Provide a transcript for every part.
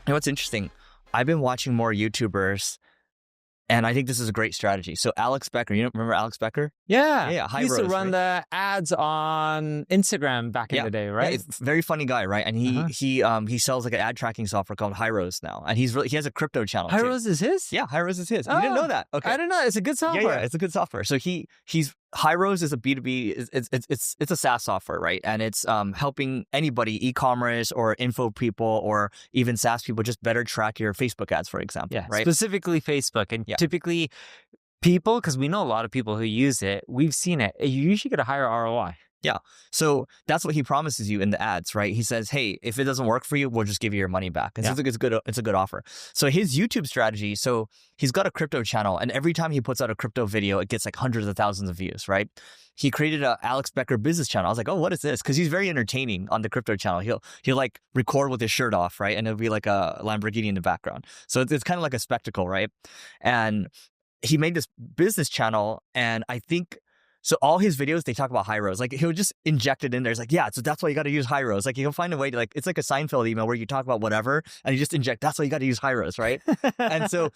know what's interesting? I've been watching more YouTubers, and I think this is a great strategy. So Alex Becker, you remember Alex Becker? Yeah. High He used to Rose, run right? the ads on Instagram back in the day, right? Yeah, very funny guy, right? And he sells like an ad tracking software called High Rose now, and he has a crypto channel. High too. Rose is his? Yeah, High Rose is his. You didn't know that? Okay, I didn't know. It's a good software. Yeah, it's a good software. So he's High Rose is a B2B. It's a SaaS software, right? And it's helping anybody, e-commerce or info people or even SaaS people, just better track your Facebook ads, for example. Yeah, right? Specifically Facebook, and typically people, because we know a lot of people who use it, we've seen it. You usually get a higher ROI. Yeah. So that's what he promises you in the ads, right? He says, hey, if it doesn't work for you, we'll just give you your money back. And it's a good offer. So his YouTube strategy, so he's got a crypto channel, and every time he puts out a crypto video, it gets like hundreds of thousands of views, right? He created a Alex Becker business channel. I was like, oh, what is this? Because he's very entertaining on the crypto channel. He'll like record with his shirt off, right? And it'll be like a Lamborghini in the background. So it's kind of like a spectacle, right? And he made this business channel, and I think, so all his videos, they talk about High Rose. Like, he'll just inject it in there. It's like, yeah, so that's why you got to use High Rose. Like, he'll find a way to, like, it's like a Seinfeld email where you talk about whatever, and you just inject, that's why you got to use High Rose, right? And so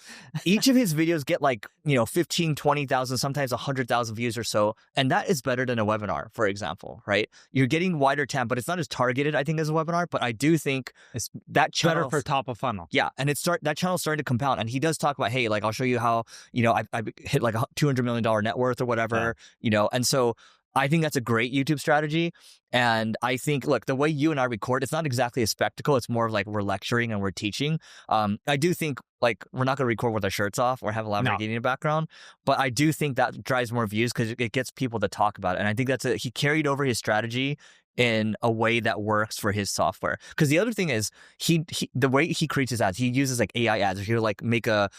each of his videos get like, 15, 20,000, sometimes 100,000 views or so. And that is better than a webinar, for example, right? You're getting wider TAM, but it's not as targeted, I think, as a webinar. But I do think it's that channel better for top of funnel. Yeah. And that channel's starting to compound. And he does talk about, hey, like, I'll show you how, I hit like a $200 million net worth or whatever, and so I think that's a great YouTube strategy. And I think, look, the way you and I record, it's not exactly a spectacle. It's more of like we're lecturing and we're teaching. I do think, like, we're not going to record with our shirts off or have a Lamborghini in the background. But I do think that drives more views because it gets people to talk about it. And I think he carried over his strategy in a way that works for his software. Because the other thing is, the way he creates his ads, he uses like AI ads. He'll like make a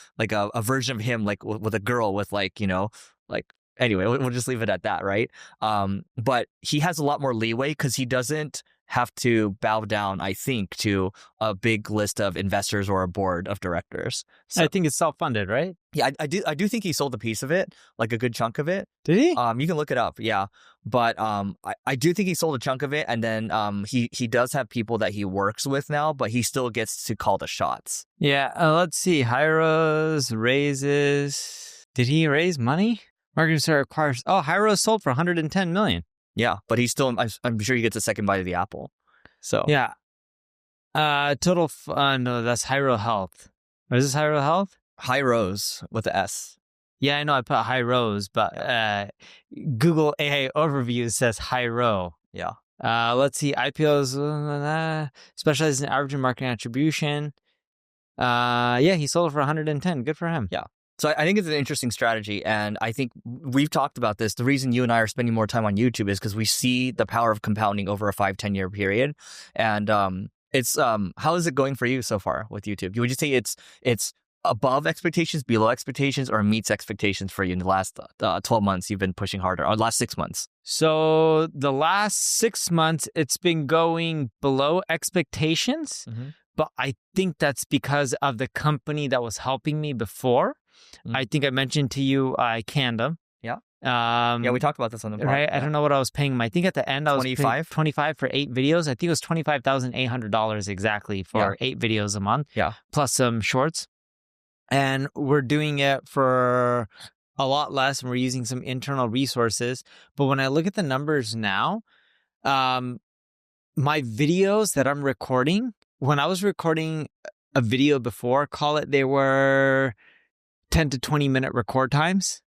version of him like with a girl with like, anyway, we'll just leave it at that, right? But he has a lot more leeway because he doesn't have to bow down, I think, to a big list of investors or a board of directors. So, I think it's self-funded, right? Yeah, I do think he sold a piece of it, like a good chunk of it. Did he? You can look it up, yeah. But I do think he sold a chunk of it, and then he does have people that he works with now, but he still gets to call the shots. Yeah, let's see. High Rose raises. Did he raise money? Marketing requires. Oh, High Rose sold for $110 million. Yeah, but he's still. I'm sure he gets a second bite of the apple. So yeah. Total. No, that's High Rose Health. Or is this High Rose Health? High Rose with the S. Yeah, I know. I put High Rose, but Google AI overview says High Row. Yeah. Let's see. IPOs specializes in average marketing attribution. Yeah, he sold it for 110. Good for him. Yeah. So I think it's an interesting strategy, and I think we've talked about this. The reason you and I are spending more time on YouTube is because we see the power of compounding over a 5-10 year period. And it's how is it going for you so far with YouTube? Would you say it's above expectations, below expectations, or meets expectations for you in the last 12 months? You've been pushing harder, or last 6 months? So the last 6 months, it's been going below expectations, but I think that's because of the company that was helping me before. I think I mentioned to you, I canned them. Yeah. Yeah, we talked about this on the podcast. Right. Yeah. I don't know what I was paying them. I think at the end I was 25? paying 25 for 8 videos. I think it was $25,800 exactly for 8 videos a month. Yeah. Plus some shorts. And we're doing it for a lot less, and we're using some internal resources. But when I look at the numbers now, my videos that I'm recording, when I was recording a video before, they were 10 to 20 minute record times,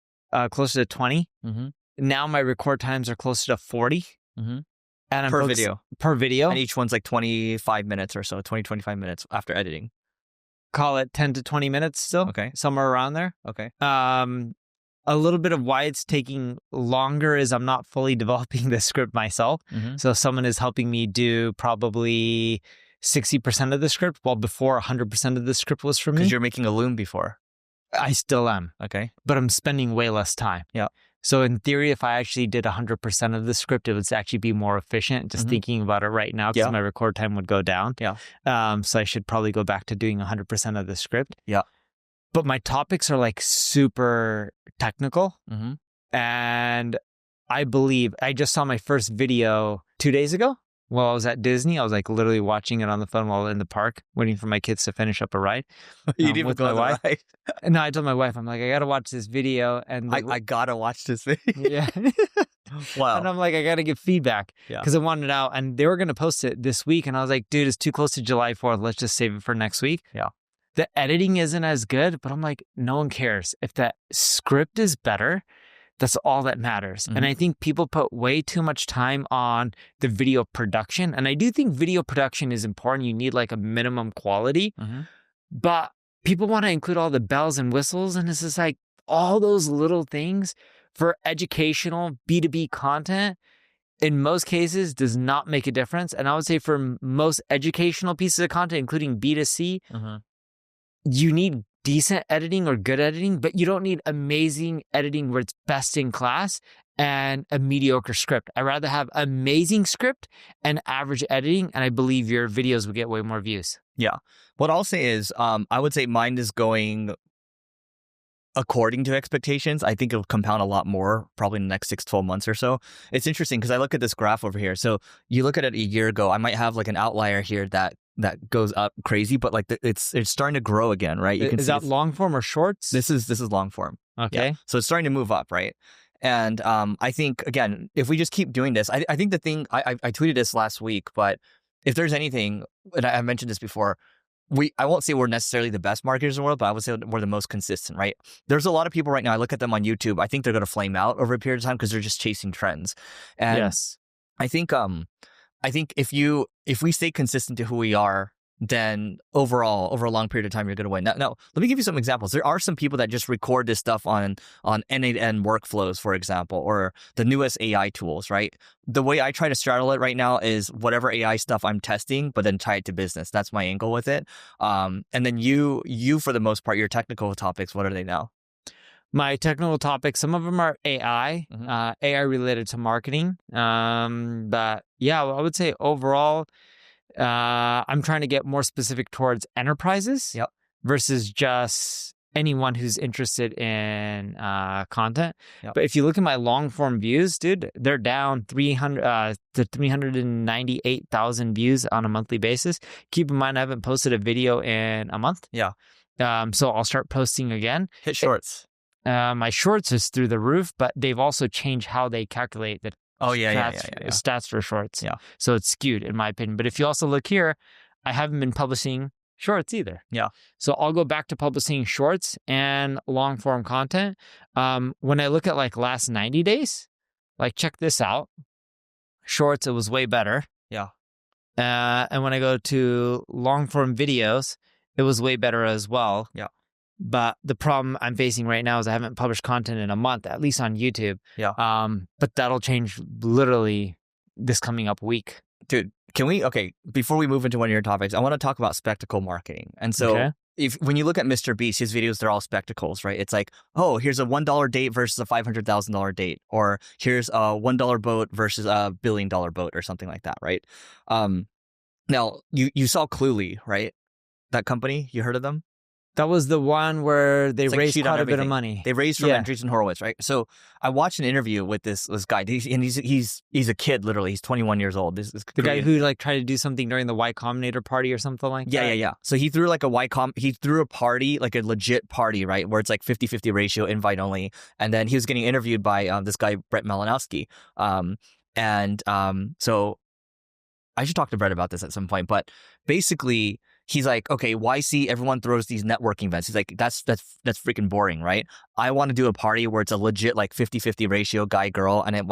closer to 20. Now my record times are closer to 40. And I'm per video. Per video. And each one's like 25 minutes or so, 25 minutes after editing. Call it 10 to 20 minutes still. Okay. Somewhere around there. Okay. A little bit of why it's taking longer is I'm not fully developing the script myself. So someone is helping me do probably 60% of the script, while before 100% of the script was for me. Because you're making a loom before. I still am. Okay. But I'm spending way less time. Yeah. So in theory, if I actually did 100% of the script, it would actually be more efficient. Just thinking about it right now, because my record time would go down. Yeah. So I should probably go back to doing 100% of the script. Yeah. But my topics are like super technical. And I believe I just saw my first video 2 days ago. while I was at Disney. I was like literally watching it on the phone while in the park, waiting for my kids to finish up a ride. You didn't even with go my on the wife. ride. And no, I told my wife, I'm like, I gotta watch this video, and I gotta watch this video. yeah. Wow. And I'm like, I gotta give feedback because I wanted it out, and they were gonna post it this week, and I was like, dude, it's too close to July 4th. Let's just save it for next week. Yeah. The editing isn't as good, but I'm like, no one cares. If that script is better, that's all that matters. Mm-hmm. And I think people put way too much time on the video production. And I do think video production is important. You need like a minimum quality, but people want to include all the bells and whistles. And it's just like all those little things for educational B2B content in most cases does not make a difference. And I would say for most educational pieces of content, including B2C, you need decent editing or good editing, but you don't need amazing editing where it's best in class and a mediocre script. I'd rather have amazing script and average editing, and I believe your videos will get way more views. Yeah. What I'll say is, I would say mine is going according to expectations. I think it'll compound a lot more probably in the next 6-12 months or so. It's interesting because I look at this graph over here. So you look at it a year ago, I might have like an outlier here that goes up crazy, but like it's starting to grow again, right? You can Is see that long form or shorts? This is long form. Okay. Yeah. So it's starting to move up, right? And I think, again, if we just keep doing this, I think the thing, I tweeted this last week, but if there's anything, and I mentioned this before, I won't say we're necessarily the best marketers in the world, but I would say we're the most consistent, right? There's a lot of people right now, I look at them on YouTube, I think they're going to flame out over a period of time because they're just chasing trends. And yes. I think if we stay consistent to who we are, then overall, over a long period of time, you're going to win. Now, let me give you some examples. There are some people that just record this stuff on N8N workflows, for example, or the newest AI tools, right? The way I try to straddle it right now is whatever AI stuff I'm testing, but then tie it to business. That's my angle with it. And then you, for the most part, your technical topics, what are they now? My technical topics, some of them are AI, AI related to marketing. But yeah, I would say overall, I'm trying to get more specific towards enterprises versus just anyone who's interested in content. But if you look at my long form views, dude, they're down 300 to 398,000 views on a monthly basis. Keep in mind, I haven't posted a video in a month. Yeah. So I'll start posting again. Hit shorts. My shorts is through the roof, but they've also changed how they calculate the stats for shorts. Yeah. So it's skewed in my opinion. But if you also look here, I haven't been publishing shorts either. Yeah. So I'll go back to publishing shorts and long form content. When I look at like last 90 days, like check this out. Shorts, it was way better. Yeah. And when I go to long form videos, it was way better as well. Yeah. But the problem I'm facing right now is I haven't published content in a month, at least on YouTube. Yeah. But that'll change literally this coming up week. Dude, before we move into one of your topics, I want to talk about spectacle marketing. And so when you look at MrBeast, his videos, they're all spectacles, right? It's like, oh, here's a $1 date versus a $500,000 date, or here's a $1 boat versus a $1 billion boat or something like that, right? Now, you saw Cluely, right? That company, you heard of them? That was the one where they raised quite a bit of money. They raised from Andreessen Horowitz, right? So I watched an interview with this guy, and he's a kid, literally. He's 21 years old. This the guy who like tried to do something during the Y Combinator party or something like that? Yeah. So he threw like he threw a party, like a legit party, right? Where it's like 50-50 ratio, invite only. And then he was getting interviewed by this guy, Brett Malinowski. So I should talk to Brett about this at some point. But basically, he's like, okay, YC, everyone throws these networking events. He's like, that's freaking boring, right? I want to do a party where it's a legit like 50-50 ratio guy girl, and it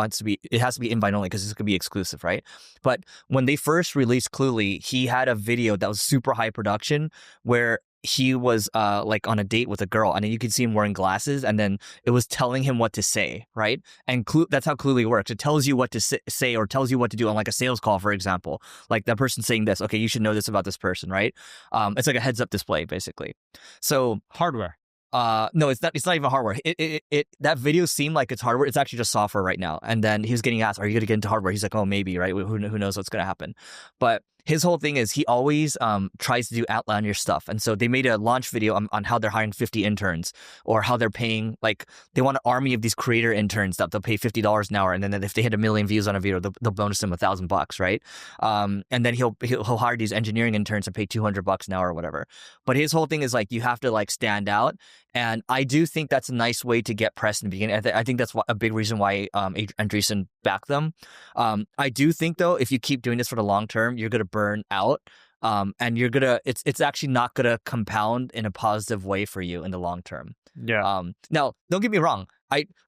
has to be invite only because this could be exclusive, right? But when they first released Cluely, he had a video that was super high production where he was like on a date with a girl, and then you could see him wearing glasses, and then it was telling him what to say, right? And that's how Cluely works. It tells you what to say or tells you what to do on like a sales call, for example. Like that person saying this, okay, you should know this about this person, right? It's like a heads up display, basically. So hardware. No, it's not even hardware. That video seemed like it's hardware. It's actually just software right now. And then he was getting asked, are you going to get into hardware? He's like, oh, maybe, right? Who knows what's going to happen? But his whole thing is he always tries to do outlandish stuff. And so they made a launch video on how they're hiring 50 interns, or how they're paying, like, they want an army of these creator interns that they'll pay $50 an hour. And then if they hit 1 million views on a video, they'll bonus them $1,000, right? And then he'll hire these engineering interns and pay $200 an hour or whatever. But his whole thing is like, you have to like stand out. And I do think that's a nice way to get press in the beginning. I think that's a big reason why Andreessen backed them. I do think, though, if you keep doing this for the long term, you're going to burn out. And you're going to, it's actually not going to compound in a positive way for you in the long term. Yeah. Now, don't get me wrong.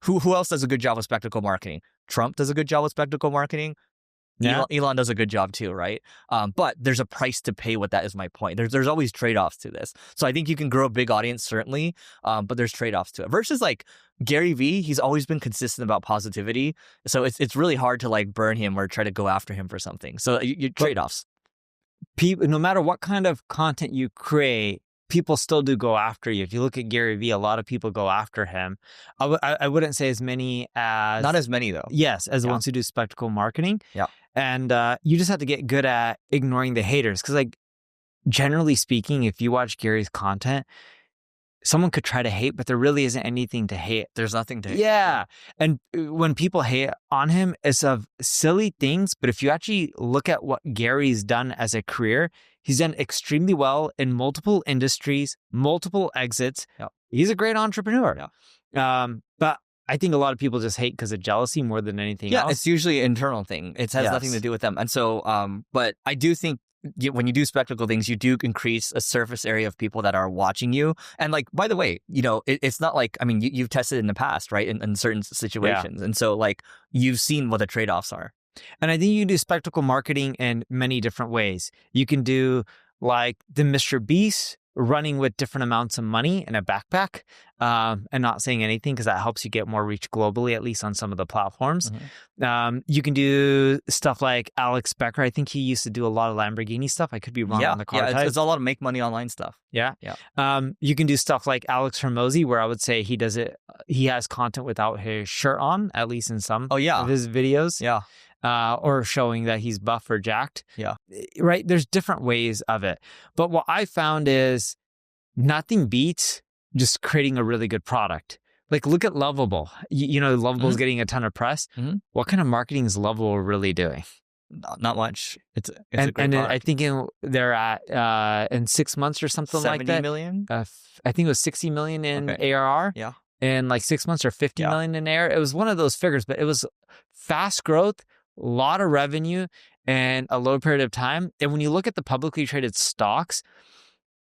Who else does a good job with spectacle marketing? Trump does a good job with spectacle marketing. Yeah. Elon does a good job too, right? But there's a price to pay with that, is my point. There's always trade-offs to this. So I think you can grow a big audience, certainly, but there's trade-offs to it. Versus like Gary Vee, he's always been consistent about positivity. So it's really hard to like burn him or try to go after him for something. So you trade-offs. People, no matter what kind of content you create, people still do go after you. If you look at Gary Vee, a lot of people go after him. I wouldn't say as many as... Not as many, though. Yes, as the ones who do spectacle marketing. Yeah. And you just have to get good at ignoring the haters. Because, like, generally speaking, if you watch Gary's content, someone could try to hate, but there really isn't anything to hate. There's nothing to hate. Yeah. And when people hate on him, it's of silly things. But if you actually look at what Gary's done as a career, he's done extremely well in multiple industries, multiple exits. Yeah. He's a great entrepreneur. Yeah. But I think a lot of people just hate because of jealousy more than anything else. Yeah, it's usually an internal thing. It has nothing to do with them. And so, but I do think when you do spectacle things, you do increase a surface area of people that are watching you. And like, by the way, it's not like, I mean, you've tested in the past, right? In certain situations. Yeah. And so like, you've seen what the trade-offs are. And I think you can do spectacle marketing in many different ways. You can do like the MrBeast, running with different amounts of money in a backpack and not saying anything, because that helps you get more reach globally, at least on some of the platforms. Mm-hmm. You can do stuff like Alex Becker. I think he used to do a lot of Lamborghini stuff. I could be wrong on the car type. It's a lot of make money online stuff. Yeah. You can do stuff like Alex Hormozi, where I would say he does it. He has content without his shirt on, at least in some of his videos. Yeah. Or showing that he's buff or jacked. Yeah. Right? There's different ways of it. But what I found is nothing beats just creating a really good product. Like, look at Lovable. Lovable is getting a ton of press. Mm-hmm. What kind of marketing is Lovable really doing? Not much. It's a great and product. I think they're at in 6 months or something like that. 70 million? I think it was 60 million in ARR. Yeah. In like 6 months, or 50 million in ARR. It was one of those figures, but it was fast growth, a lot of revenue, and a low period of time. And when you look at the publicly traded stocks,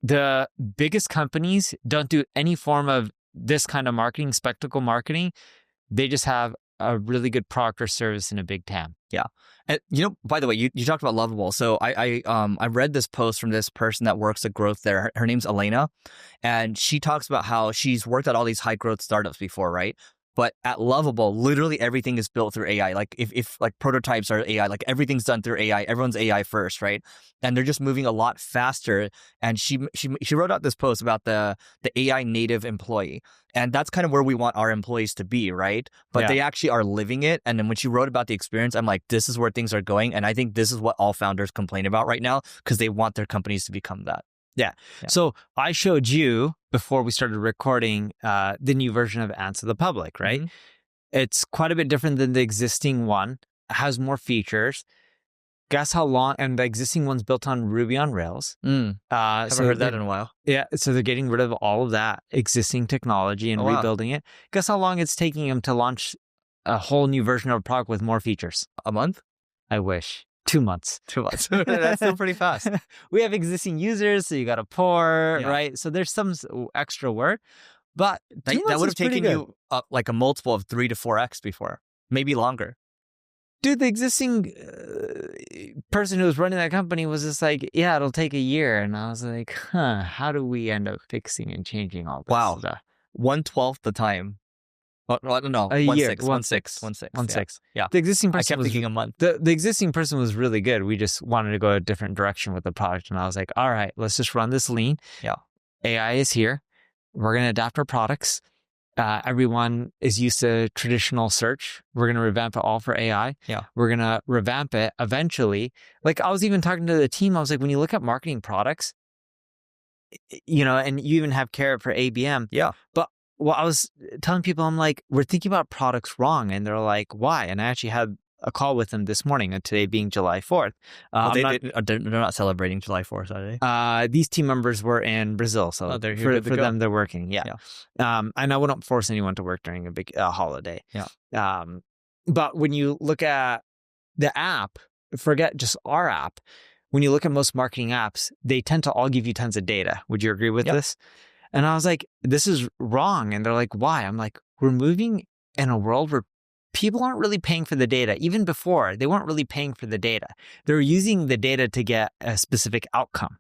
the biggest companies don't do any form of this kind of marketing, spectacle marketing. They just have a really good product or service in a big TAM. Yeah. And, by the way, you talked about Lovable. So I read this post from this person that works at growth there. Her name's Elena. And she talks about how she's worked at all these high growth startups before, right? But at Lovable, literally everything is built through AI. Like if like prototypes are AI, like everything's done through AI. Everyone's AI first, right? And they're just moving a lot faster. And she wrote out this post about the AI native employee. And that's kind of where we want our employees to be, right? But they actually are living it. And then when she wrote about the experience, I'm like, this is where things are going. And I think this is what all founders complain about right now, because they want their companies to become that. Yeah. So I showed you before we started recording the new version of Answer the Public, right? Mm-hmm. It's quite a bit different than the existing one. It has more features. Guess how long? And the existing one's built on Ruby on Rails. Haven't heard that in a while. Yeah. So they're getting rid of all of that existing technology and rebuilding it. Guess how long it's taking them to launch a whole new version of a product with more features? A month? I wish. 2 months. 2 months. That's still pretty fast. We have existing users, so you got to pour, right? So there's some extra work, but that would have taken you like a multiple of 3 to 4x before, maybe longer. Dude, the existing person who was running that company was just like, yeah, it'll take a year. And I was like, how do we end up fixing and changing all this stuff? 1/12 the time. Well, I don't know. 1/6. Yeah. The existing person I kept thinking a month. The existing person was really good. We just wanted to go a different direction with the product. And I was like, all right, let's just run this lean. Yeah. AI is here. We're going to adapt our products. everyone is used to traditional search. We're going to revamp it all for AI. Yeah. We're going to revamp it eventually. Like I was even talking to the team. I was like, when you look at marketing products, and you even have Carrot for ABM. Yeah. But I was telling people, I'm like, we're thinking about products wrong. And they're like, why? And I actually had a call with them this morning, and today being July 4th. They're not celebrating July 4th, are they? These team members were in Brazil. So they're here for them, they're working. Yeah. And I wouldn't force anyone to work during a big holiday. Yeah. But when you look at the app, forget just our app. When you look at most marketing apps, they tend to all give you tons of data. Would you agree with this? And I was like, this is wrong. And they're like, why? I'm like, we're moving in a world where people aren't really paying for the data. Even before, they weren't really paying for the data. They were using the data to get a specific outcome.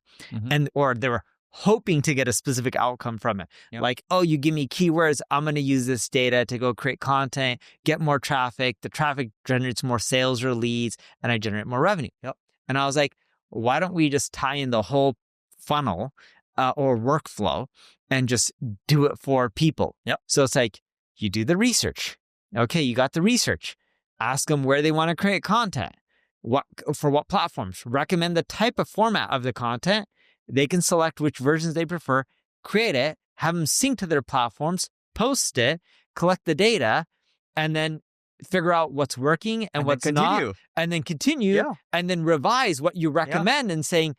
Or they were hoping to get a specific outcome from it. Yep. Like, oh, you give me keywords, I'm going to use this data to go create content, get more traffic. The traffic generates more sales or leads, and I generate more revenue. And I was like, why don't we just tie in the whole funnel or workflow and just do it for people? So it's like, you do the research. Okay, you got the research. Ask them where they want to create content. For what platforms. Recommend the type of format of the content. They can select which versions they prefer, create it, have them sync to their platforms, post it, collect the data, and then figure out what's working and what's not, and then continue, and then revise what you recommend and saying,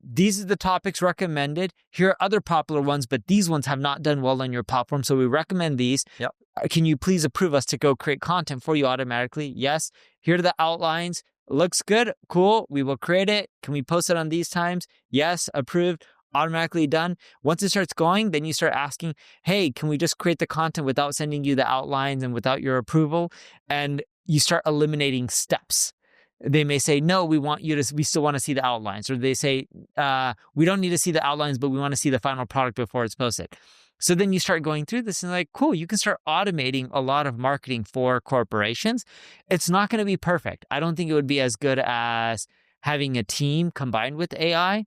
these are the topics recommended. Here are other popular ones, but these ones have not done well on your platform, so we recommend these. Can you please approve us to go create content for you automatically? Yes. Here are the outlines. Looks good. Cool. We will create it. Can we post it on these times? Yes. Approved. Automatically done. Once it starts going, then you start asking, hey, can we just create the content without sending you the outlines and without your approval? And you start eliminating steps. They may say, no, we still want to see the outlines. Or they say, we don't need to see the outlines, but we want to see the final product before it's posted. So then you start going through this and like, cool, you can start automating a lot of marketing for corporations. It's not going to be perfect. I don't think it would be as good as having a team combined with AI.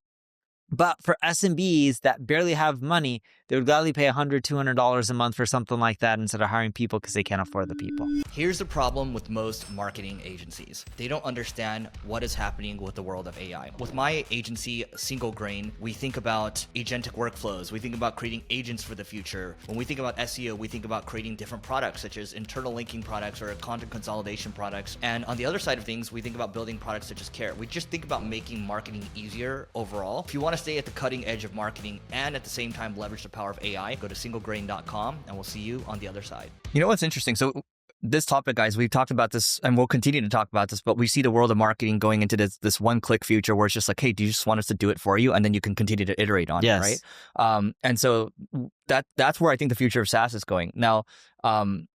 But for SMBs that barely have money, they would gladly pay $100, $200 a month for something like that instead of hiring people because they can't afford the people. Here's the problem with most marketing agencies. They don't understand what is happening with the world of AI. With my agency, Single Grain, we think about agentic workflows. We think about creating agents for the future. When we think about SEO, we think about creating different products such as internal linking products or content consolidation products. And on the other side of things, we think about building products such as Carrot. We just think about making marketing easier overall. If you want to stay at the cutting edge of marketing and at the same time leverage the power of AI, go to singlegrain.com and we'll see you on the other side. You know what's interesting? So this topic, guys, we've talked about this and we'll continue to talk about this, but we see the world of marketing going into this one-click future where it's just like, hey, do you just want us to do it for you? And then you can continue to iterate on it, right? And so that's where I think the future of SaaS is going. Now,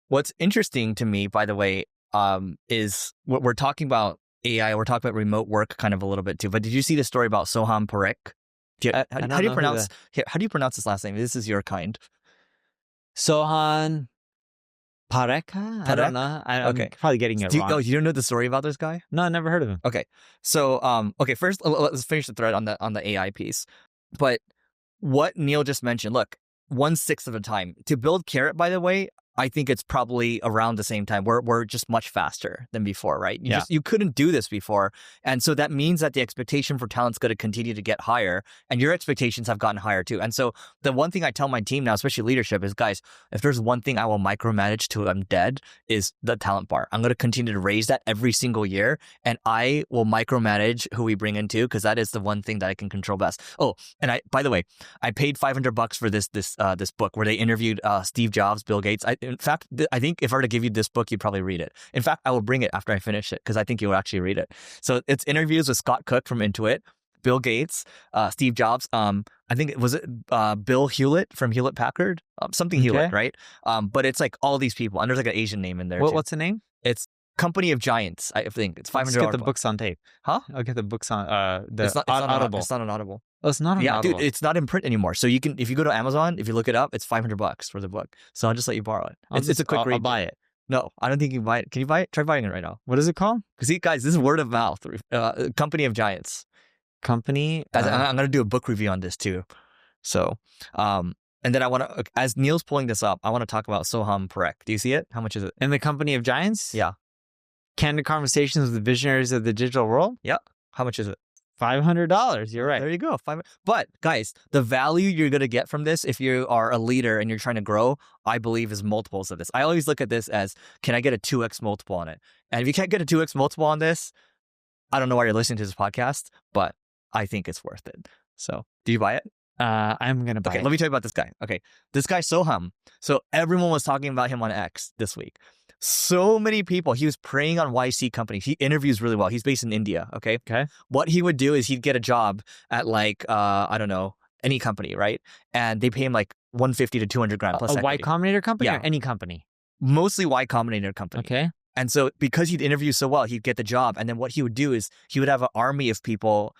what's interesting to me, by the way, is what we're talking about AI, we're talking about remote work kind of a little bit too, but did you see the story about Soham Parekh? How do you pronounce his last name? This is your kind. Sohan Parekh? I don't know. I'm probably getting it wrong. You don't know the story about this guy? No, I never heard of him. Okay. So, first let's finish the thread on the AI piece. But what Neil just mentioned, look, 1/6 of the time. To build Carrot, by the way, I think it's probably around the same time. We're just much faster than before, right? You couldn't do this before. And so that means that the expectation for talent's going to continue to get higher, and your expectations have gotten higher too. And so the one thing I tell my team now, especially leadership, is guys, if there's one thing I will micromanage till I'm dead, is the talent bar. I'm going to continue to raise that every single year, and I will micromanage who we bring in too, because that is the one thing that I can control best. Oh, and by the way, I paid $500 for this book where they interviewed Steve Jobs, Bill Gates. In fact, I think if I were to give you this book, you'd probably read it. In fact, I will bring it after I finish it because I think you will actually read it. So it's interviews with Scott Cook from Intuit, Bill Gates, Steve Jobs. I think it was Bill Hewlett from Hewlett Packard, something Hewlett, right? But it's like all these people, and there's like an Asian name in there. What's the name? It's Company of Giants. I think it's $500. Let's get the books on tape. Huh? I'll get the books on it's not Audible. It's not an Audible. Oh, it's not an Audible. Dude, it's not in print anymore. So you can, if you go to Amazon, if you look it up, it's $500 for the book. So I'll just let you borrow it. It's a quick read. I'll buy it. No, I don't think you can buy it. Can you buy it? Try buying it right now. What is it called? Because guys, this is word of mouth. Company of Giants. Company. Guys, I'm going to do a book review on this too. So, And then I want to, as Neil's pulling this up, I want to talk about Soham Parekh. Do you see it? How much is it? In the company of giants? Yeah. Candid conversations with the visionaries of the digital world? Yeah. How much is it? $500. You're right. There you go. But guys, the value you're going to get from this, if you are a leader and you're trying to grow, I believe is multiples of this. I always look at this as, can I get a 2x multiple on it? And if you can't get a 2x multiple on this, I don't know why you're listening to this podcast, but I think it's worth it. So do you buy it? I'm going to buy it. Okay, let me tell you about this guy. Okay, this guy, Soham. So everyone was talking about him on X this week. So many people. He was preying on YC companies. He interviews really well. He's based in India, okay? Okay. What he would do is he'd get a job at like, I don't know, any company, right? And they pay him like 150 to 200 grand plus a Y equity. Combinator company Yeah. or any company? Mostly Y Combinator company. Okay. And so because he'd interview so well, he'd get the job. And then what he would do is he would have an army of people.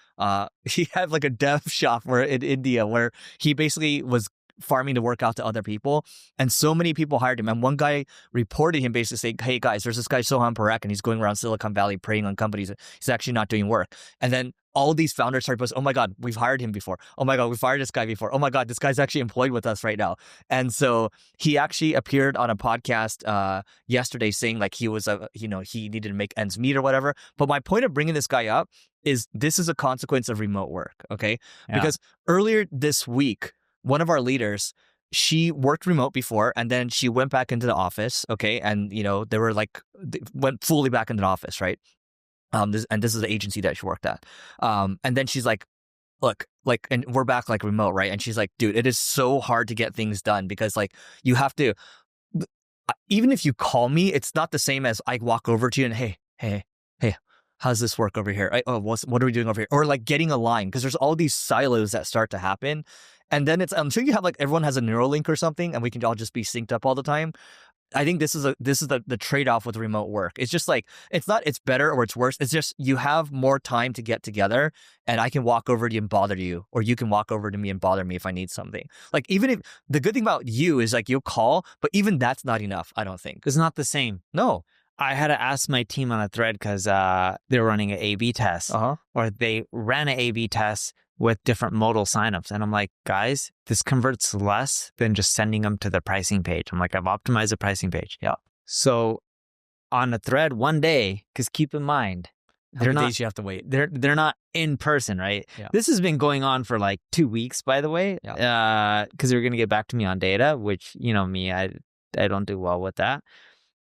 He had like a dev shop in India where he basically was farming to work out to other people. And so many people hired him. And one guy reported him basically saying, hey guys, there's this guy Soham Parekh and he's going around Silicon Valley preying on companies. He's actually not doing work. And then all these founders started posting, oh my God, we've hired him before. Oh my God, we fired this guy before. Oh my God, this guy's actually employed with us right now. And so he actually appeared on a podcast yesterday saying like he was, he needed to make ends meet or whatever. But my point of bringing this guy up is this is a consequence of remote work, okay? Yeah. Because earlier this week, one of our leaders, she worked remote before and then she went back into the office, okay? And, they went fully back into the office, right? This is the agency that she worked at. And then she's like, look, like, and we're back like remote, right? And she's like, dude, it is so hard to get things done because like you have to, even if you call me, it's not the same as I walk over to you and hey, how's this work over here? What are we doing over here? Or like getting a line because there's all these silos that start to happen. And then I'm sure you have like everyone has a Neuralink or something and we can all just be synced up all the time. I think this is the trade-off with remote work. It's just like, it's better or it's worse. It's just you have more time to get together and I can walk over to you and bother you, or you can walk over to me and bother me if I need something. Like even if the good thing about you is like you'll call, but even that's not enough, I don't think. It's not the same. No. I had to ask my team on a thread because they were running an A/B test, or they ran an A/B test with different modal signups. And I'm like, guys, this converts less than just sending them to the pricing page. I'm like, I've optimized the pricing page. Yeah. So on a thread one day, because keep in mind, How many days you have to wait? They're not in person, right? Yeah. This has been going on for like 2 weeks, by the way, because they were going to get back to me on data, which, me, I don't do well with that.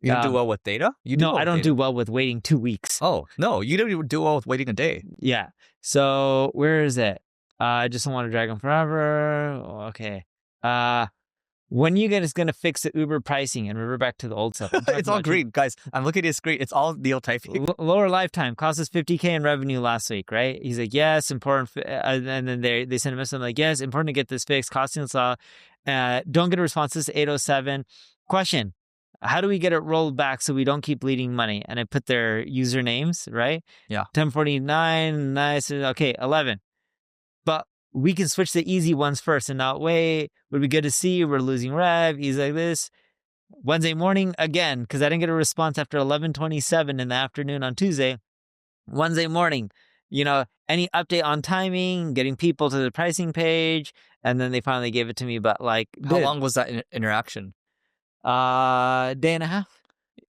You don't do well with data? I don't do well with waiting 2 weeks. Oh, no, you don't even do well with waiting a day. Yeah. So where is it? I just don't want to drag them forever. Okay. When you guys going to fix the Uber pricing and revert back to the old stuff? It's all green, guys. I'm looking at his screen. It's all Neil typing. Lower lifetime cost us $50K in revenue last week, right? He's like, yes, important. And then they send a message like, yes, important to get this fixed. Costing us all. Don't get a response. This is 807. Question. How do we get it rolled back so we don't keep bleeding money? And I put their usernames, right? Yeah. 1049, nice. Okay, 11. But we can switch the easy ones first and not wait. Would be good to see. We're losing rev. He's like this. Wednesday morning, again, because I didn't get a response after 11:27 in the afternoon on Tuesday. Wednesday morning, any update on timing, getting people to the pricing page. And then they finally gave it to me. But like, how long was that interaction? Day and a half.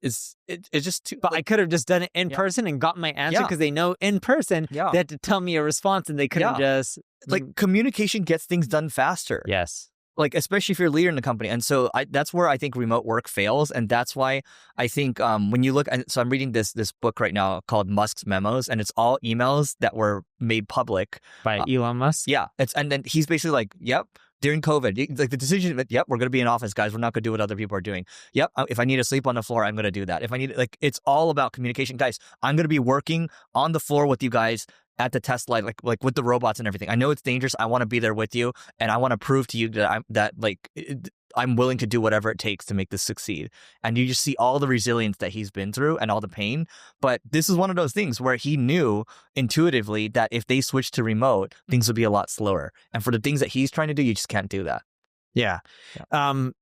It's just too. But I could have just done it in person and got my answer because they know in person they had to tell me a response and they couldn't just like communication gets things done faster. Yes. Like especially if you're a leader in the company, and so that's where I think remote work fails, and that's why I think when you look, so I'm reading this book right now called Musk's Memos, and it's all emails that were made public by Elon Musk. Yeah, and then he's basically like, yep. During COVID, like the decision, yep, we're going to be in office, guys. We're not going to do what other people are doing. Yep, if I need to sleep on the floor, I'm going to do that. If I need, it's all about communication, guys. I'm going to be working on the floor with you guys at the test light, like with the robots and everything. I know it's dangerous. I want to be there with you, and I want to prove to you that I'm willing to do whatever it takes to make this succeed. And you just see all the resilience that he's been through and all the pain. But this is one of those things where he knew intuitively that if they switched to remote, things would be a lot slower. And for the things that he's trying to do, you just can't do that. Yeah. On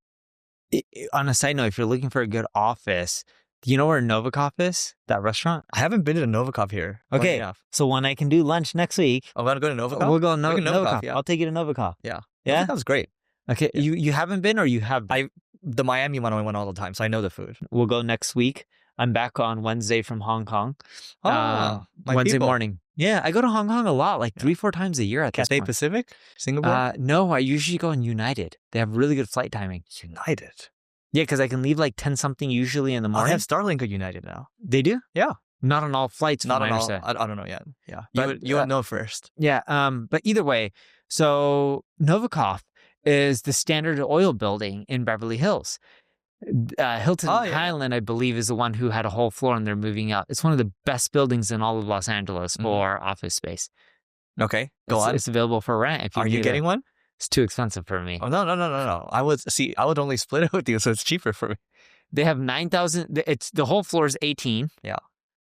a side note, if you're looking for a good office, do you know where Novikov is? That restaurant? I haven't been to Novikov here. Okay. So when I can do lunch next week. I'm going to go to Novikov? We'll go to Novikov. Yeah. I'll take you to Novikov. Yeah. Yeah? Novikov's great. Okay, you haven't been, or you have been? The Miami one I went all the time, so I know the food. We'll go next week. I'm back on Wednesday from Hong Kong. My Wednesday people. morning. Yeah, I go to Hong Kong a lot, like 3-4 times a year at this Cathay point. Pacific? Singapore? No, I usually go on United. They have really good flight timing. United. Yeah, because I can leave like 10 something usually in the They morning. have Starlink at United now. They do? Yeah. Not on all flights. Not from on my all. understanding. I don't know yet. Yeah. But, You would know first. Yeah. But either way, so Novikov is the Standard Oil building in Beverly Hills. Hilton Highland, I believe, is the one who had a whole floor and they're moving out. It's one of the best buildings in all of Los Angeles for office space. Okay, go on. It's available for rent. If Are you getting one? It's too expensive for me. Oh, no. I would only split it with you, so it's cheaper for me. They have 9,000. It's the whole floor is 18. Yeah.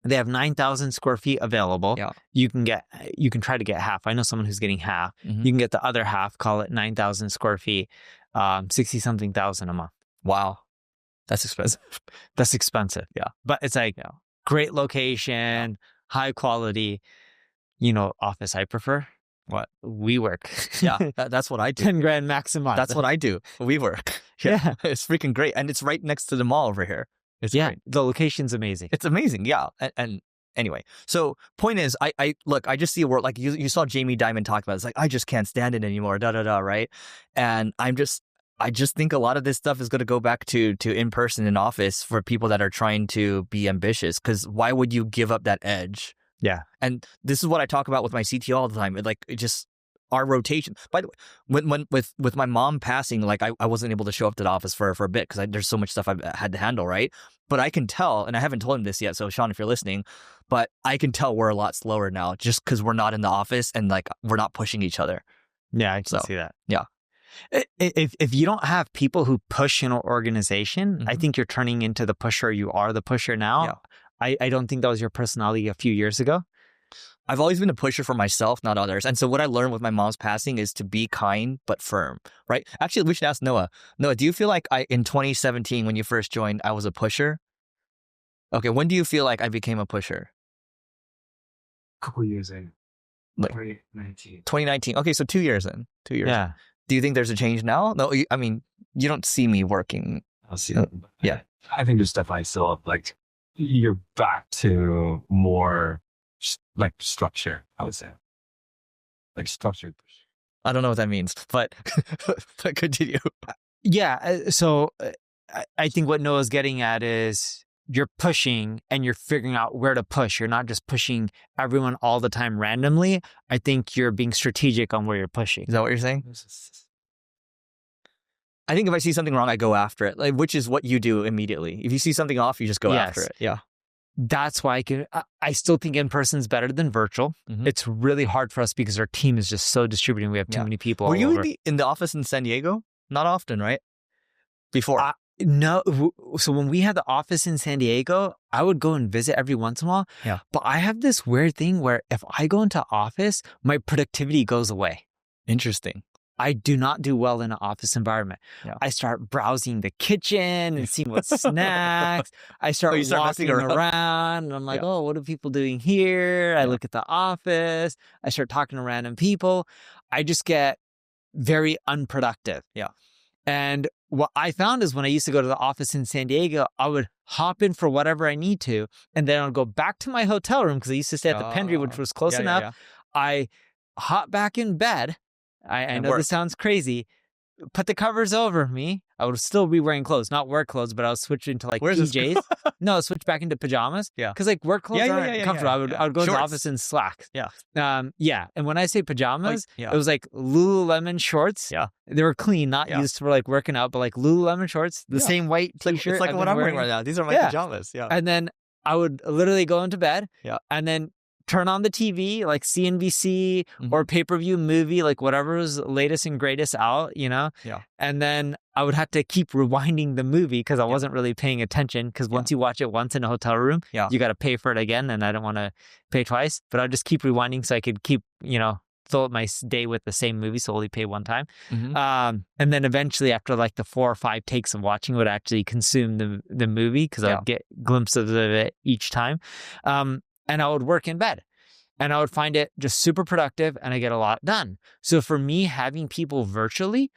They have 9,000 square feet available. Yeah. You can try to get half. I know someone who's getting half. Mm-hmm. You can get the other half, call it 9,000 square feet, 60 something thousand a month. Wow. That's expensive. That's expensive. Yeah. But it's like great location, high quality, office I prefer. What? WeWork. Yeah. That's what I do. 10 grand max a month. That's what I do. WeWork. Yeah. It's freaking great. And it's right next to the mall over here. It's great. The location's amazing. It's amazing. Yeah. And anyway, so point is, I just see a world like you saw Jamie Dimon talk about it. It's like, I just can't stand it anymore. Right. And I just think a lot of this stuff is going to go back to in-person in office for people that are trying to be ambitious. Because why would you give up that edge? Yeah. And this is what I talk about with my CTO all the time. Our rotation. By the way, when with my mom passing, like I wasn't able to show up to the office for a bit because there's so much stuff I've had to handle, right? But I can tell, and I haven't told him this yet, so Sean, if you're listening, but I can tell we're a lot slower now just because we're not in the office and like we're not pushing each other. Yeah, I can see that. Yeah. If you don't have people who push in an organization, I think you're turning into the pusher. You are the pusher now. Yeah. I don't think that was your personality a few years ago. I've always been a pusher for myself, not others. And so what I learned with my mom's passing is to be kind but firm, right? Actually, we should ask Noah. Noah, do you feel like in 2017, when you first joined, I was a pusher? Okay, when do you feel like I became a pusher? A couple years in. Like 2019. 2019. Okay, so 2 years in. 2 years. Yeah. In. Do you think there's a change now? No, I mean, you don't see me working. I'll see that. Yeah. I think there's definitely still like you're back to more like structure, I would say. Like structured. I don't know what that means, but continue. Yeah. So I think what Noah's getting at is you're pushing and you're figuring out where to push. You're not just pushing everyone all the time randomly. I think you're being strategic on where you're pushing. Is that what you're saying? I think if I see something wrong, I go after it, like, which is what you do immediately. If you see something off, you just go after it. Yeah. That's why I still think in person is better than virtual. Mm-hmm. It's really hard for us because our team is just so distributed. We have too many people. Were you in the office in San Diego? Not often, right? Before. No. So when we had the office in San Diego, I would go and visit every once in a while. Yeah. But I have this weird thing where if I go into office, my productivity goes away. Interesting. I do not do well in an office environment. Yeah. I start browsing the kitchen and seeing what snacks. I start walking around and I'm like, oh, what are people doing here? I look at the office. I start talking to random people. I just get very unproductive. Yeah. And what I found is when I used to go to the office in San Diego, I would hop in for whatever I need to, and then I'll go back to my hotel room because I used to stay at the Pendry, which was close enough. Yeah. I hop back in bed. I know this sounds crazy. Put the covers over me. I would still be wearing clothes, not work clothes, but I was switching into like PJs. No, switch back into pajamas. Yeah. Because like work clothes aren't comfortable. I would go to the office in slacks. Yeah. And when I say pajamas, it was like Lululemon shorts. Yeah. They were clean, not used for like working out, but like Lululemon shorts, the same white t-shirt. It's like what I'm wearing right now. These are my pajamas. Yeah. And then I would literally go into bed. Yeah. And then turn on the TV, like CNBC or pay-per-view movie, like whatever was latest and greatest out, Yeah. And then I would have to keep rewinding the movie because I wasn't really paying attention because once you watch it once in a hotel room, you got to pay for it again. And I don't want to pay twice, but I'll just keep rewinding so I could keep, fill up my day with the same movie. So only pay one time. And then eventually after like the 4 or 5 takes of watching would actually consume the movie because I would get glimpses of it each time. And I would work in bed and I would find it just super productive and I get a lot done. So for me, having people virtually,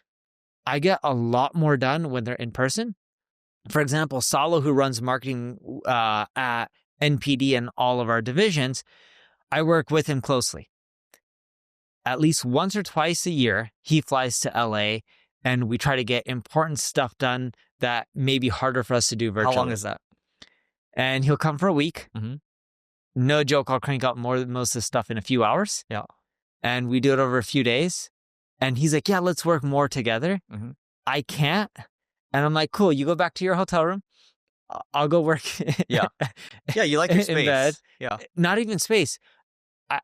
I get a lot more done when they're in person. For example, Salo, who runs marketing at NPD and all of our divisions, I work with him closely. At least once or twice a year, he flies to LA and we try to get important stuff done that may be harder for us to do virtually. How long is that? And he'll come for a week. Mm-hmm. No joke, I'll crank out most of the stuff in a few hours. Yeah. And we do it over a few days. And he's like, yeah, let's work more together. Mm-hmm. I can't. And I'm like, cool, you go back to your hotel room. I'll go work. Yeah. Yeah, you like your space. In bed. Yeah. Not even space.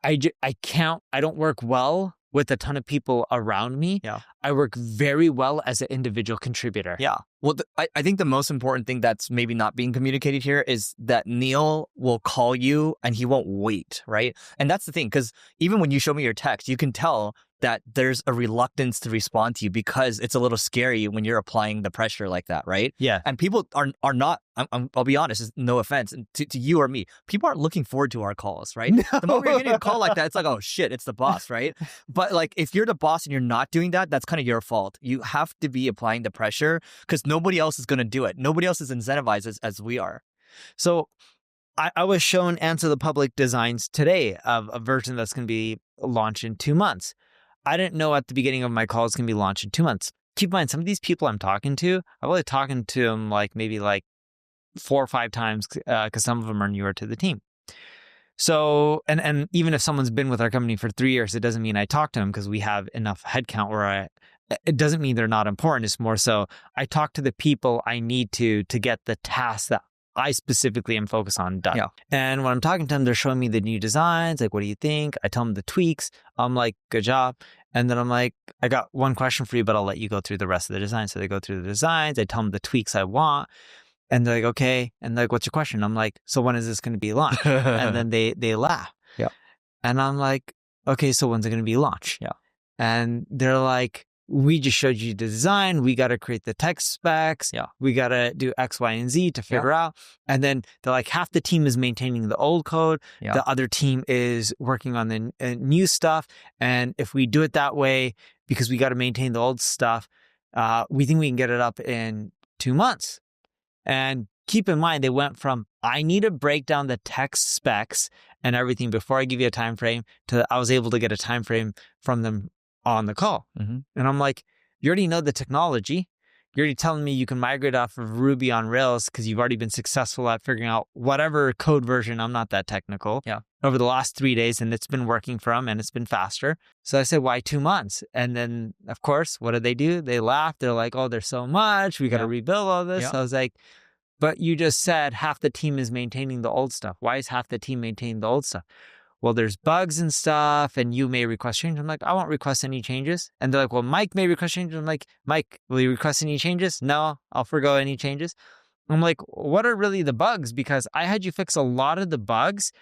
I can't, I don't work well with a ton of people around me. Yeah. I work very well as an individual contributor. Yeah. Well, I think the most important thing that's maybe not being communicated here is that Neil will call you and he won't wait, right? And that's the thing, because even when you show me your text, you can tell that there's a reluctance to respond to you because it's a little scary when you're applying the pressure like that, right? Yeah. And people are not, I'll be honest, no offense to you or me, people aren't looking forward to our calls, right? No. The moment you're getting a call like that, it's like, oh shit, it's the boss, right? But like, if you're the boss and you're not doing that, that's kind of your fault. You have to be applying the pressure because nobody else is going to do it. Nobody else is incentivized as we are. So I was shown Answer the Public designs today of a version that's going to be launched in 2 months. I didn't know at the beginning of my call it's going to be launched in 2 months. Keep in mind, some of these people I'm talking to, I'm only talking to them maybe 4 or 5 times because some of them are newer to the team. So, and even if someone's been with our company for 3 years, it doesn't mean I talk to them because we have enough headcount where it doesn't mean they're not important. It's more so I talk to the people I need to get the tasks that I specifically am focused on done. Yeah. And when I'm talking to them, they're showing me the new designs. Like, what do you think? I tell them the tweaks. I'm like, good job. And then I'm like, I got one question for you, but I'll let you go through the rest of the design. So they go through the designs. I tell them the tweaks I want. And they're like, okay. And they're like, what's your question? I'm like, so when is this going to be launched? And then they laugh. Yeah. And I'm like, okay, so when's it going to be launched? Yeah. And they're like, we just showed you the design. We got to create the tech specs. Yeah. We got to do X, Y, and Z to figure out. And then they're like, half the team is maintaining the old code. Yeah. The other team is working on the new stuff. And if we do it that way, because we got to maintain the old stuff, we think we can get it up in 2 months. And keep in mind, they went from, I need to break down the tech specs and everything before I give you a time frame to I was able to get a time frame from them on the call. Mm-hmm. And I'm like, you already know the technology. You're already telling me you can migrate off of Ruby on Rails because you've already been successful at figuring out whatever code version. I'm not that technical. Yeah. Over the last 3 days, and it's been working for them and it's been faster. So I said, why 2 months? And then, of course, what do? They laugh. They're like, oh, there's so much. We got to rebuild all this. Yeah. So I was like, but you just said half the team is maintaining the old stuff. Why is half the team maintaining the old stuff? Well, there's bugs and stuff, and you may request changes. I'm like, I won't request any changes. And they're like, well, Mike may request changes. I'm like, Mike, will you request any changes? No, I'll forgo any changes. I'm like, what are really the bugs? Because I had you fix a lot of the bugs,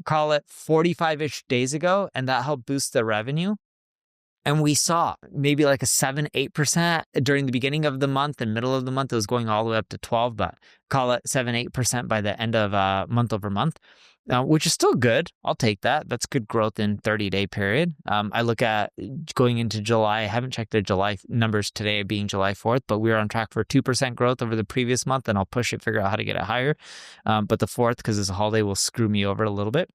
call it 45-ish days ago, and that helped boost the revenue. And we saw maybe like a 7-8% during the beginning of the month and middle of the month. It was going all the way up to 12, but call it 7-8% by the end of month over month, which is still good. I'll take that. That's good growth in 30-day period. I look at going into July. I haven't checked the July numbers today being July 4th, but we're on track for 2% growth over the previous month, and I'll push it, figure out how to get it higher. But the 4th, because it's a holiday, will screw me over a little bit.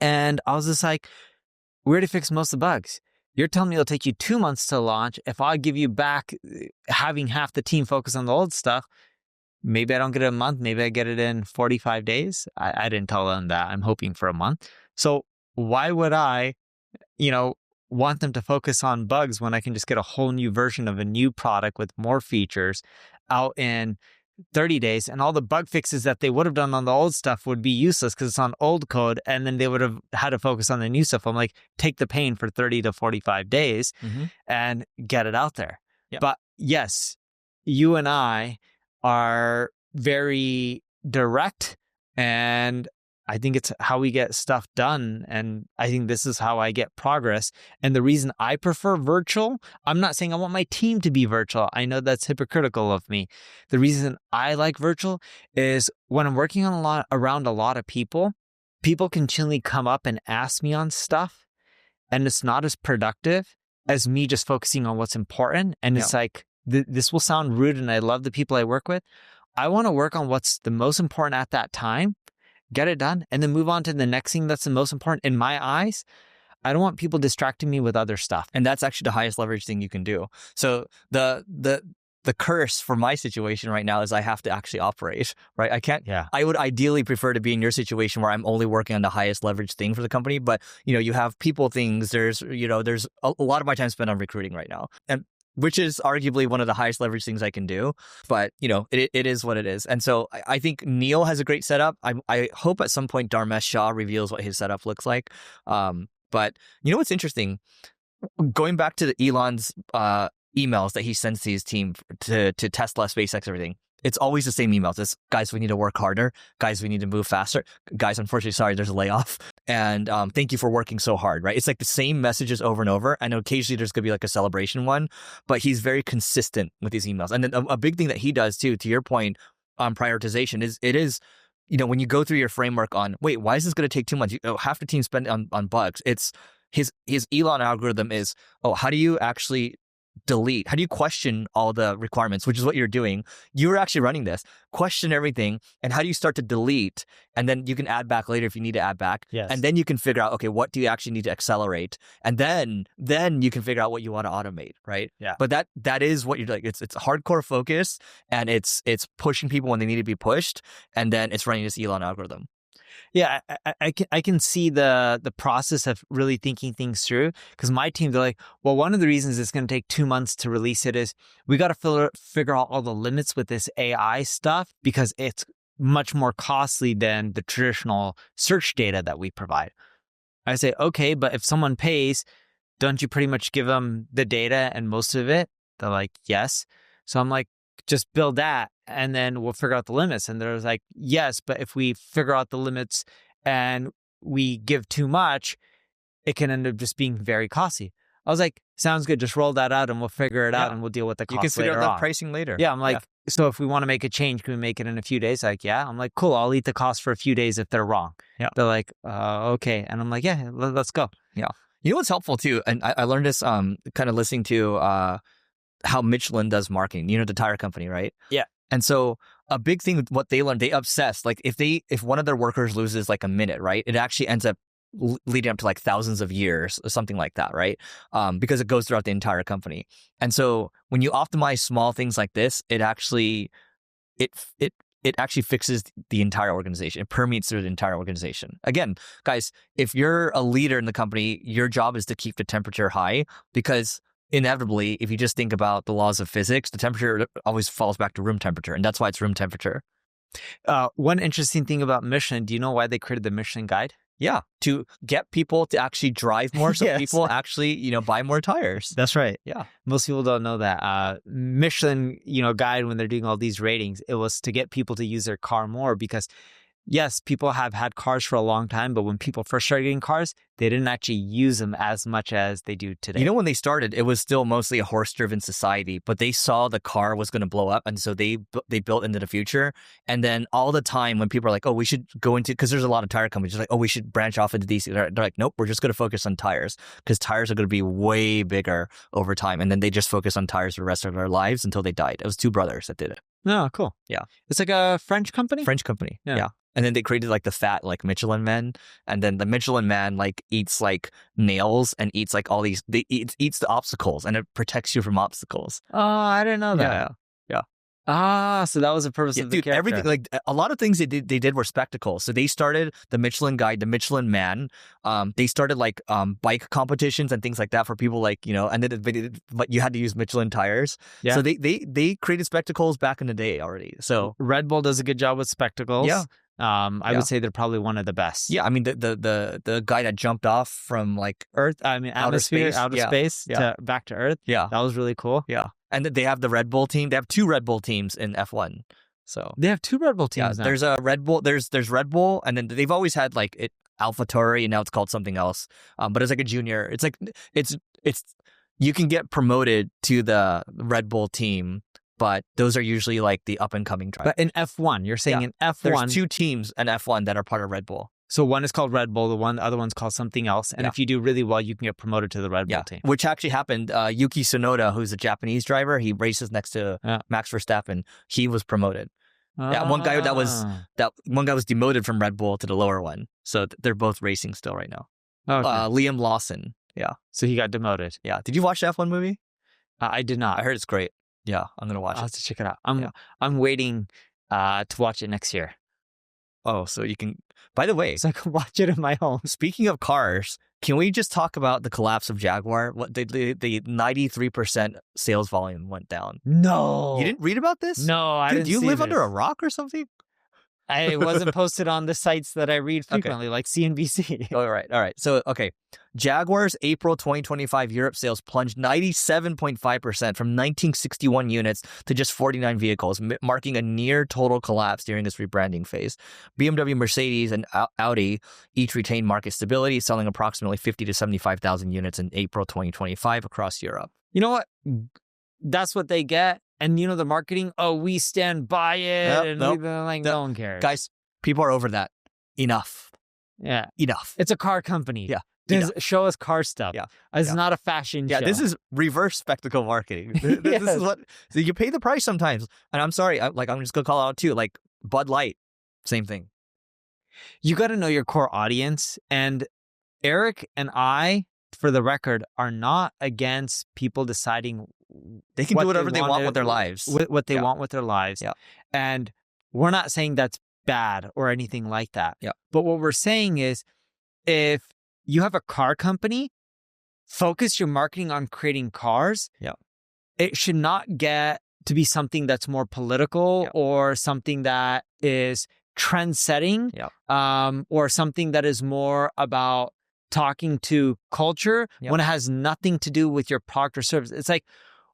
And I was just like, we already fixed most of the bugs. You're telling me it'll take you 2 months to launch. If I give you back having half the team focus on the old stuff, maybe I don't get it in a month. Maybe I get it in 45 days. I didn't tell them that. I'm hoping for a month. So why would I, want them to focus on bugs when I can just get a whole new version of a new product with more features out in 30 days, and all the bug fixes that they would have done on the old stuff would be useless because it's on old code, and then they would have had to focus on the new stuff. I'm like, take the pain for 30 to 45 days and get it out there. Yep. But yes, you and I are very direct, and I think it's how we get stuff done. And I think this is how I get progress. And the reason I prefer virtual, I'm not saying I want my team to be virtual. I know that's hypocritical of me. The reason I like virtual is when I'm working on around a lot of people continually come up and ask me on stuff, and it's not as productive as me just focusing on what's important. And it's like, this will sound rude, and I love the people I work with. I want to work on what's the most important at that time, get it done, and then move on to the next thing that's the most important in my eyes. I don't want people distracting me with other stuff. And that's actually the highest leverage thing you can do. So the curse for my situation right now is I have to actually operate, right? I can't, I would ideally prefer to be in your situation where I'm only working on the highest leverage thing for the company. But, you have people things, there's a lot of my time spent on recruiting right now. And which is arguably one of the highest leverage things I can do. But, it is what it is. And so I think Neil has a great setup. I hope at some point Dharmesh Shah reveals what his setup looks like. But what's interesting? Going back to the Elon's emails that he sends to his team to Tesla, SpaceX, everything. It's always the same emails. It's, guys, we need to work harder. Guys, we need to move faster. Guys, unfortunately, sorry, there's a layoff. And thank you for working so hard, right? It's like the same messages over and over. And occasionally there's going to be like a celebration one, but he's very consistent with these emails. And then a big thing that he does too, to your point on prioritization, is when you go through your framework on, wait, why is this going to take 2 months? Half the team spent on bugs. It's his Elon algorithm is, how do you actually delete? How do you question all the requirements, which is what you're doing? You're actually running this. Question everything. And how do you start to delete? And then you can add back later if you need to add back. Yes. And then you can figure out, okay, what do you actually need to accelerate? And then you can figure out what you want to automate, right? Yeah. But that is what you're like. It's hardcore focus, and it's pushing people when they need to be pushed, and then it's running this Elon algorithm. Yeah, I can see the process of really thinking things through, because my team, they're like, well, one of the reasons it's going to take 2 months to release it is we got to figure out all the limits with this AI stuff, because it's much more costly than the traditional search data that we provide. I say, okay, but if someone pays, don't you pretty much give them the data and most of it? They're like, yes. So I'm like, just build that, and then we'll figure out the limits. And they're like, yes, but if we figure out the limits and we give too much, it can end up just being very costly. I was like, sounds good. Just roll that out and we'll figure it out, and we'll deal with the cost later on. You can figure out that pricing later. Yeah, I'm like, so if we want to make a change, can we make it in a few days? Like, yeah. I'm like, cool, I'll eat the cost for a few days if they're wrong. Yeah. They're like, okay. And I'm like, yeah, let's go. Yeah. You know what's helpful too? And I learned this kind of listening to how Michelin does marketing, the tire company, right? Yeah. And so a big thing with what they learned, they obsess, like if one of their workers loses like a minute, right? It actually ends up leading up to like thousands of years or something like that, right? Because it goes throughout the entire company. And so when you optimize small things like this, it actually fixes the entire organization. It permeates through the entire organization. Again, guys, if you're a leader in the company, your job is to keep the temperature high, because inevitably, if you just think about the laws of physics, the temperature always falls back to room temperature, and that's why it's room temperature. One interesting thing about Michelin, do you know why they created the Michelin guide? Yeah, to get people to actually drive more, so people actually, buy more tires. That's right. Yeah. Most people don't know that. Michelin, guide, when they're doing all these ratings, it was to get people to use their car more, because yes, people have had cars for a long time, but when people first started getting cars, they didn't actually use them as much as they do today. When they started, it was still mostly a horse-driven society, but they saw the car was going to blow up, and so they built into the future. And then all the time when people are like, oh, we should go into, because there's a lot of tire companies, like, oh, we should branch off into these. They're like, nope, we're just going to focus on tires, because tires are going to be way bigger over time. And then they just focus on tires for the rest of their lives until they died. It was two brothers that did it. Oh, cool. Yeah. It's like a French company? French company. Yeah. And then they created like the fat, like Michelin Man. And then the Michelin Man like eats like nails and eats like all these, eats the obstacles, and it protects you from obstacles. Oh, I didn't know that. Yeah. So that was the purpose of the character. Everything, like a lot of things they did were spectacles. So they started the Michelin Guide, the Michelin Man. They started like bike competitions and things like that for people, like, and then you had to use Michelin tires. Yeah. So they created spectacles back in the day already. So Red Bull does a good job with spectacles. Yeah. I would say they're probably one of the best. Yeah, I mean the guy that jumped off from like Earth, outer space to back to Earth. Yeah, that was really cool. Yeah, and they have the Red Bull team. They have two Red Bull teams in F1. So they have two Red Bull teams now. There's a Red Bull. There's Red Bull, and then they've always had like AlphaTauri, and now it's called something else. But it's like a junior. It's like it's you can get promoted to the Red Bull team, but those are usually like the up and coming drivers. But in F1, you're saying in F1, there's two teams in F1 that are part of Red Bull. So one is called Red Bull, the other one's called something else. And if you do really well, you can get promoted to the Red Bull team. Which actually happened. Yuki Tsunoda, who's a Japanese driver, he races next to Max Verstappen. He was promoted. Yeah, one guy was demoted from Red Bull to the lower one. So they're both racing still right now. Okay. Liam Lawson. Yeah. So he got demoted. Yeah. Did you watch the F1 movie? I did not. I heard it's great. Yeah, I'm gonna watch I'll it. have to check it out. I'm waiting to watch it next year. Oh, so you can. By the way, so I can watch it in my home. Speaking of cars, can we just talk about the collapse of Jaguar? What the 93% sales volume went down. No, you didn't read about this? No, I didn't. Do you see live this. under a rock or something? I wasn't posted on the sites that I read frequently, like CNBC. All right. So, Jaguar's April 2025 Europe sales plunged 97.5% from 1961 units to just 49 vehicles, marking a near total collapse during this rebranding phase. BMW, Mercedes, and Audi each retained market stability, selling approximately 50 to 75,000 units in April 2025 across Europe. You know what? That's what they get. And you know, the marketing, we stand by it. No one cares. Guys, people are over that. Enough. Yeah. Enough. It's a car company. Yeah. Show us car stuff. Yeah. It's not a fashion show. Yeah, this is reverse spectacle marketing. This is what so you pay the price sometimes. And I'm sorry, I'm just gonna call out too. Like Bud Light, same thing. You got to know your core audience. And Eric and I, for the record, are not against people deciding they can do whatever they want with their lives. What they want with their lives. Yeah. And we're not saying that's bad or anything like that. Yeah. But what we're saying is if you have a car company, focus your marketing on creating cars. Yeah. It should not get to be something that's more political or something that is trend setting or something that is more about talking to culture when it has nothing to do with your product or service. It's like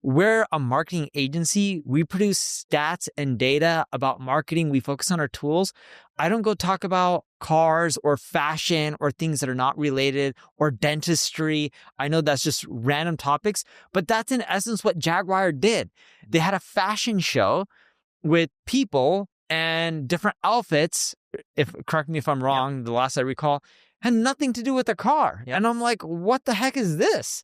we're a marketing agency. We produce stats and data about marketing. We focus on our tools. I don't go talk about cars or fashion or things that are not related or dentistry. I know that's just random topics, but that's in essence what Jaguar did. They had a fashion show with people and different outfits. Correct me if I'm wrong, the last I recall, had nothing to do with the car. And I'm like, what the heck is this?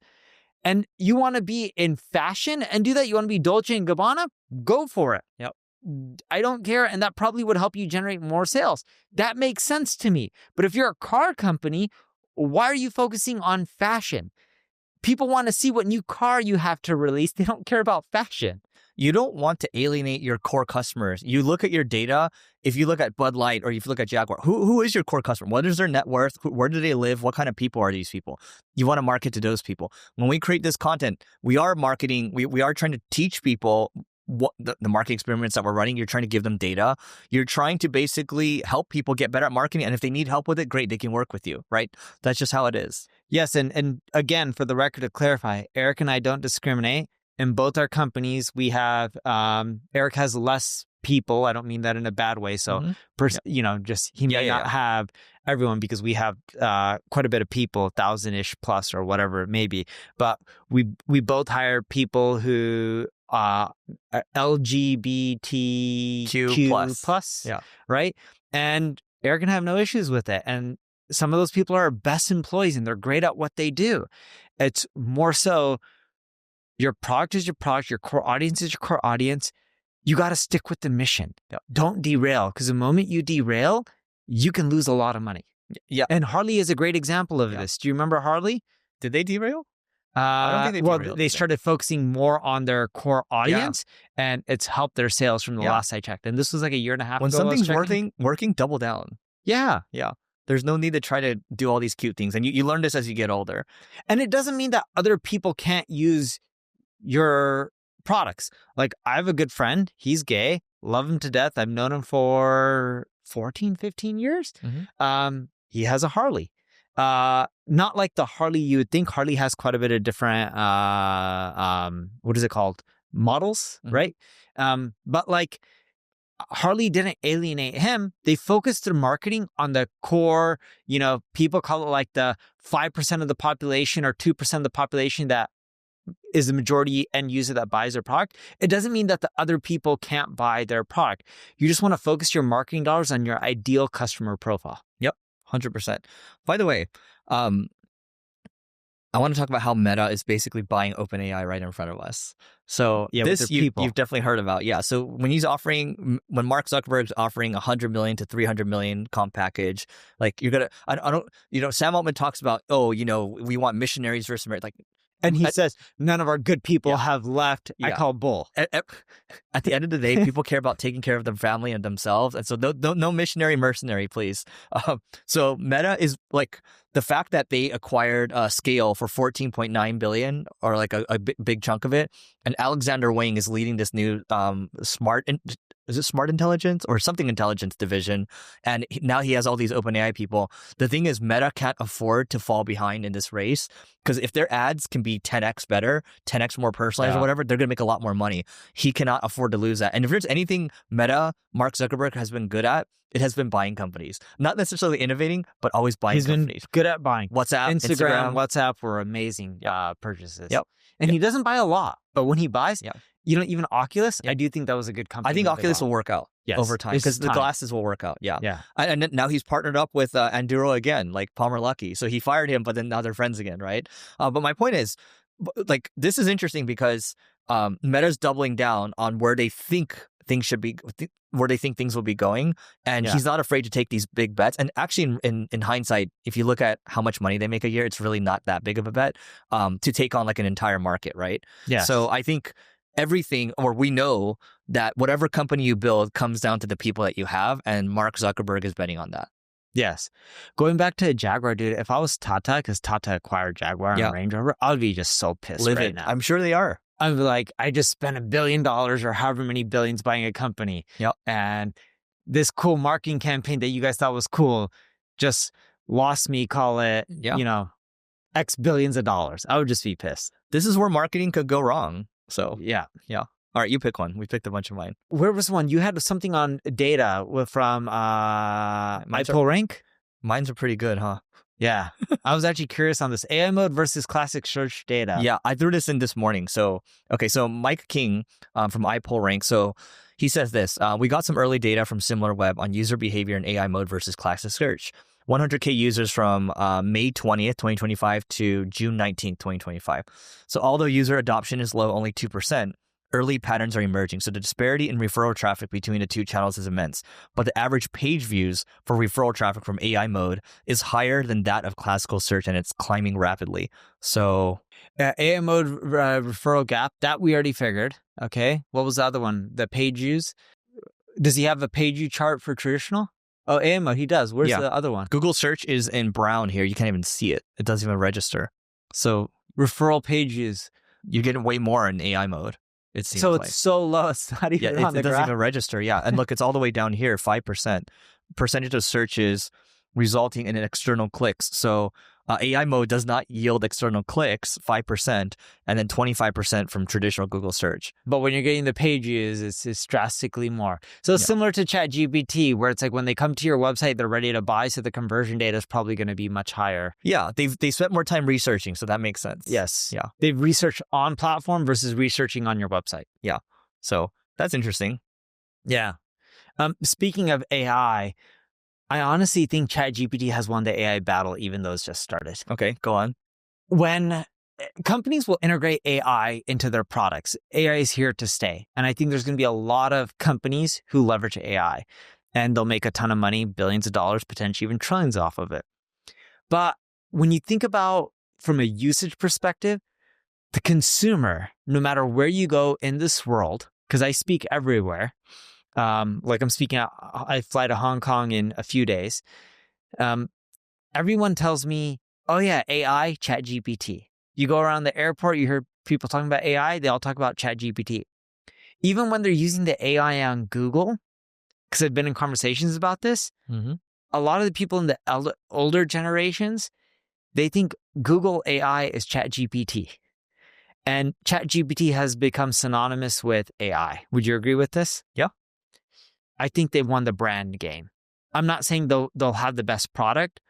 And you want to be in fashion and do that? You want to be Dolce & Gabbana? Go for it. Yep. I don't care. And that probably would help you generate more sales. That makes sense to me. But if you're a car company, why are you focusing on fashion? People want to see what new car you have to release. They don't care about fashion. You don't want to alienate your core customers. You look at your data. If you look at Bud Light or if you look at Jaguar, who is your core customer? What is their net worth? Where do they live? What kind of people are these people? You want to market to those people. When we create this content, we are marketing. We are trying to teach people what the marketing experiments that we're running. You're trying to give them data. You're trying to basically help people get better at marketing. And if they need help with it, great, they can work with you, right? That's just how it is. Yes. And again, for the record, to clarify, Eric and I don't discriminate. In both our companies, we have, Eric has less people. I don't mean that in a bad way. So, he may not have everyone because we have quite a bit of people, 1,000-ish plus or whatever it may be. But we both hire people who are LGBTQ plus, right? And Eric can have no issues with it. And some of those people are our best employees and they're great at what they do. It's more so your product is your product, your core audience is your core audience. You got to stick with the mission. Don't derail, because the moment you derail, you can lose a lot of money. Yeah. And Harley is a great example of this. Do you remember Harley? Did they derail? I don't think they derailed. They started focusing more on their core audience, and it's helped their sales from the last I checked. And this was like a year and a half ago. When something's working, double down. Yeah. There's no need to try to do all these cute things. And you learn this as you get older. And it doesn't mean that other people can't use your products. Like, I have a good friend. He's gay. Love him to death. I've known him for 14, 15 years. Mm-hmm. He has a Harley. Not like the Harley you would think. Harley has quite a bit of different, what is it called? Models, mm-hmm. right? But like, Harley didn't alienate him. They focused their marketing on the core, people call it like the 5% of the population or 2% of the population that is the majority end user that buys their product. It doesn't mean that the other people can't buy their product. You just want to focus your marketing dollars on your ideal customer profile. Yep, 100%. By the way, I want to talk about how Meta is basically buying OpenAI right in front of us. So this you've definitely heard about. Yeah. So when Mark Zuckerberg's offering 100 million to 300 million comp package, like I don't, Sam Altman talks about, we want missionaries versus like, and he says, none of our good people have left. Yeah. I call bull. At the end of the day, people care about taking care of their family and themselves. And so no missionary mercenary, please. So Meta is like the fact that they acquired Scale for 14.9 billion, or like a big chunk of it. And Alexander Wang is leading this new is it Smart Intelligence or something intelligence division? And now he has all these OpenAI people. The thing is, Meta can't afford to fall behind in this race, because if their ads can be 10x better, 10x more personalized or whatever, they're going to make a lot more money. He cannot afford to lose that. And if there's anything Meta, Mark Zuckerberg has been good at, it has been buying companies. Not necessarily innovating, but always buying companies. Been good at buying. Instagram, WhatsApp were amazing purchases. Yep. And he doesn't buy a lot, but when he buys, even Oculus, I do think that was a good company. I think Oculus will work out over time, because the glasses will work out. Yeah. And now he's partnered up with Anduro again, like Palmer Luckey. So he fired him, but then now they're friends again, right? But my point is, like, this is interesting because Meta's doubling down on where they think things should be, where they think things will be going, and he's not afraid to take these big bets. And actually, in hindsight, if you look at how much money they make a year, it's really not that big of a bet to take on like an entire market, right? Yeah. So I think we know that whatever company you build comes down to the people that you have, and Mark Zuckerberg is betting on that. Yes. Going back to Jaguar, dude, if I was Tata, because Tata acquired Jaguar and Range Rover, I would be just so pissed right now. I'm sure they are. I'm like, I just spent $1 billion or however many billions buying a company. Yep. And this cool marketing campaign that you guys thought was cool just lost me, call it, X billions of dollars. I would just be pissed. This is where marketing could go wrong. So, yeah. All right, you pick one. We picked a bunch of mine. Where was one? You had something on data from iPullRank? Mine's are pretty good, huh? Yeah. I was actually curious on this. AI mode versus classic search data. Yeah, I threw this in this morning. So Mike King from iPullRank. So he says this, we got some early data from SimilarWeb on user behavior in AI mode versus classic search. 100K users from May 20th, 2025 to June 19th, 2025. So although user adoption is low, only 2%, early patterns are emerging. So the disparity in referral traffic between the two channels is immense. But the average page views for referral traffic from AI mode is higher than that of classical search, and it's climbing rapidly. So AI mode referral gap, that we already figured. Okay. What was the other one? The page views? Does he have a page view chart for traditional? Oh, AI mode, he does. Where's the other one? Google search is in brown here. You can't even see it. It doesn't even register. So referral page views. You're getting way more in AI mode. It seems so it's so low, it's not even on the it doesn't even register. Yeah. And look, it's all the way down here, 5%. Percentage of searches resulting in external clicks. So AI mode does not yield external clicks, 5%, and then 25% from traditional Google search. But when you're getting the page views, it's drastically more. So it's similar to ChatGPT, where it's like when they come to your website, they're ready to buy, so the conversion data is probably going to be much higher. Yeah, they spent more time researching, so that makes sense. Yes. Yeah. They've researched on platform versus researching on your website. Yeah. So that's interesting. Yeah. Speaking of AI, I honestly think ChatGPT has won the AI battle, even though it's just started. Okay, go on. When companies will integrate AI into their products, AI is here to stay. And I think there's going to be a lot of companies who leverage AI, and they'll make a ton of money, billions of dollars, potentially even trillions off of it. But when you think about from a usage perspective, the consumer, no matter where you go in this world, because I speak everywhere, like I'm speaking out, I fly to Hong Kong in a few days. Everyone tells me, oh yeah, AI, ChatGPT. You go around the airport, you hear people talking about AI, they all talk about ChatGPT. Even when they're using the AI on Google, because I've been in conversations about this, a lot of the people in the older generations, they think Google AI is ChatGPT. And ChatGPT has become synonymous with AI. Would you agree with this? Yeah. I think they've won the brand game. I'm not saying they'll have the best product,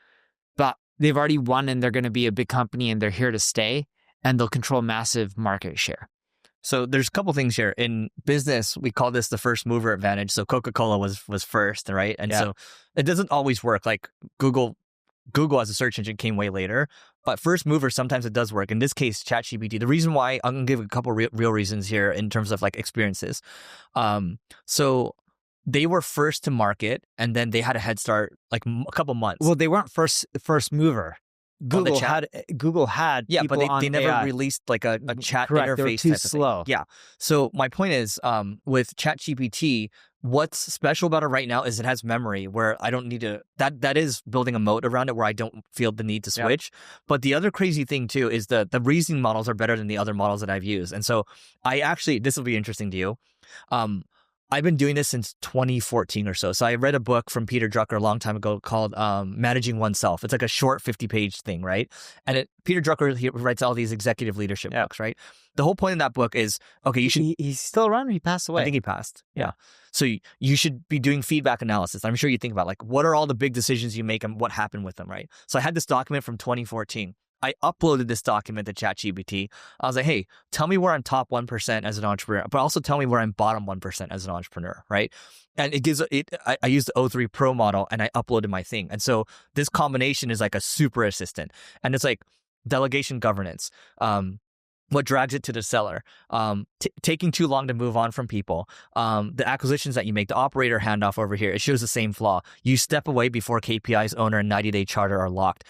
but they've already won, and they're going to be a big company, and they're here to stay, and they'll control massive market share. So there's a couple things here. In business, we call this the first mover advantage. So Coca-Cola was first, right? And so it doesn't always work. Like Google Google as a search engine came way later. But first mover, sometimes it does work. In this case, ChatGPT, the reason why, I'm going to give a couple real reasons here in terms of like experiences. So they were first to market, and then they had a head start like a couple months. Well, they weren't first mover. Google had yeah, but they never AI. released like a chat Correct. interface. They were too slow. Yeah. So my point is, with ChatGPT, what's special about it right now is it has memory where I don't need to. That is building a moat around it where I don't feel the need to switch. But the other crazy thing too is the reasoning models are better than the other models that I've used, and so this will be interesting to you. I've been doing this since 2014 or so. So I read a book from Peter Drucker a long time ago called Managing Oneself. It's like a short 50-page thing, right? And Peter Drucker, he writes all these executive leadership books, right? The whole point of that book is, okay, you should... He's still around? He passed away? I think he passed, yeah. So you should be doing feedback analysis. I'm sure you think about like, what are all the big decisions you make and what happened with them, right? So I had this document from 2014. I uploaded this document to ChatGPT. I was like, hey, tell me where I'm top 1% as an entrepreneur, but also tell me where I'm bottom 1% as an entrepreneur, right? And I used the O3 Pro model and I uploaded my thing. And so this combination is like a super assistant. And it's like delegation governance. What drags it to the seller, taking too long to move on from people, the acquisitions that you make, the operator handoff over here, it shows the same flaw. You step away before KPIs, owner, and 90-day charter are locked.